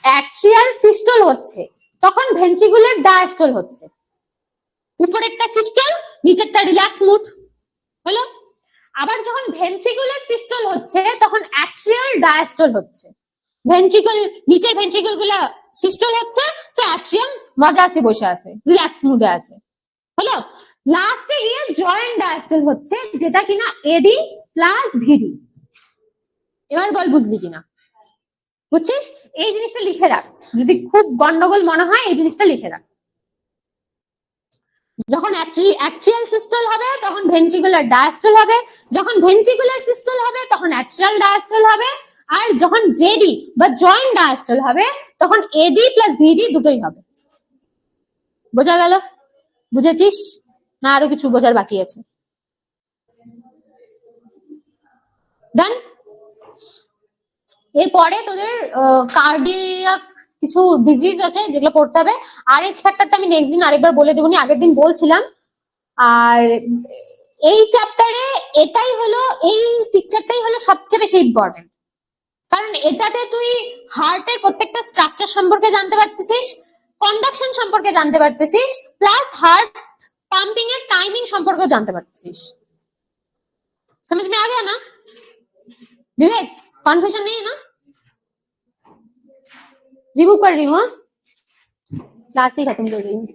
অ্যাট্রিয়াল সিস্টল হচ্ছে তখন ভেন্ট্রিকুলার ডায়াস্টল হচ্ছে, উপরেরটা সিস্টল নিচেরটা রিল্যাক্স মুড হলো। আবার যখন ভেন্ট্রিকুলার সিস্টল হচ্ছে তখন অ্যাট্রিয়াল ডায়াস্টল হচ্ছে, ভেন্ট্রিকল নিচের ভেন্ট্রিকল গুলা সিস্টল হচ্ছে, তো অ্যাট্রিয়াম মজা আছে, বসে আছে, রিল্যাক্স মুডে আছে, হলো। লাস্টে গিয়ে জয়েন্ট ডায়াস্টল হচ্ছে, যেটা কিনা এডি প্লাস ভিডি। এবার বল বুঝলি কিনা? বুঝছিস? এই জিনিসটা লিখে রাখ, যদি খুব গন্ডগোল মনে হয় এই জিনিসটা লিখে রাখ। যখন অ্যাট্রিয়াল সিস্টল হবে তখন ভেন্ট্রিকুলার ডায়াস্টল হবে, যখন ভেন্ট্রিকুলার সিস্টল হবে তখন অ্যাট্রিয়াল ডায়াস্টল হবে, আর যখন জেডি বা জয়েন্ট ডায়াস্টল হবে তখন এডি প্লাস ভিডি দুটোই হবে। বোঝা গেল? বুঝেছিস না আরো কিছু বোঝার বাকি আছে? ডান। এরপরে তোদের কার্ডিয়াক কিছু ডিজিজ আছে যেগুলো পড়তে হবে। RH ফ্যাক্টরটা আমি নেক্সট দিন আরেকবার বলে দেবনি, আগের দিন বলছিলাম। আর এই চ্যাপ্টারে এটাই হলো, এই পিকচারটাই হলো সবচেয়ে বেশি ইম্পর্টেন্ট, কারণ এটাতে তুই হার্টের প্রত্যেকটা স্ট্রাকচার সম্পর্কে জানতে পারতেছিস, কন্ডাকশন সম্পর্কে জানতে পারতেছিস, প্লাস হার্ট পাম্পিং এর টাইমিং সম্পর্কেও জানতে পারতেছিস। समझ में आ गया ना विवेक? कन्फ्यूजन नहीं है ना? रिमूव कर रही हूँ, क्लास ही खत्म कर रही हूँ।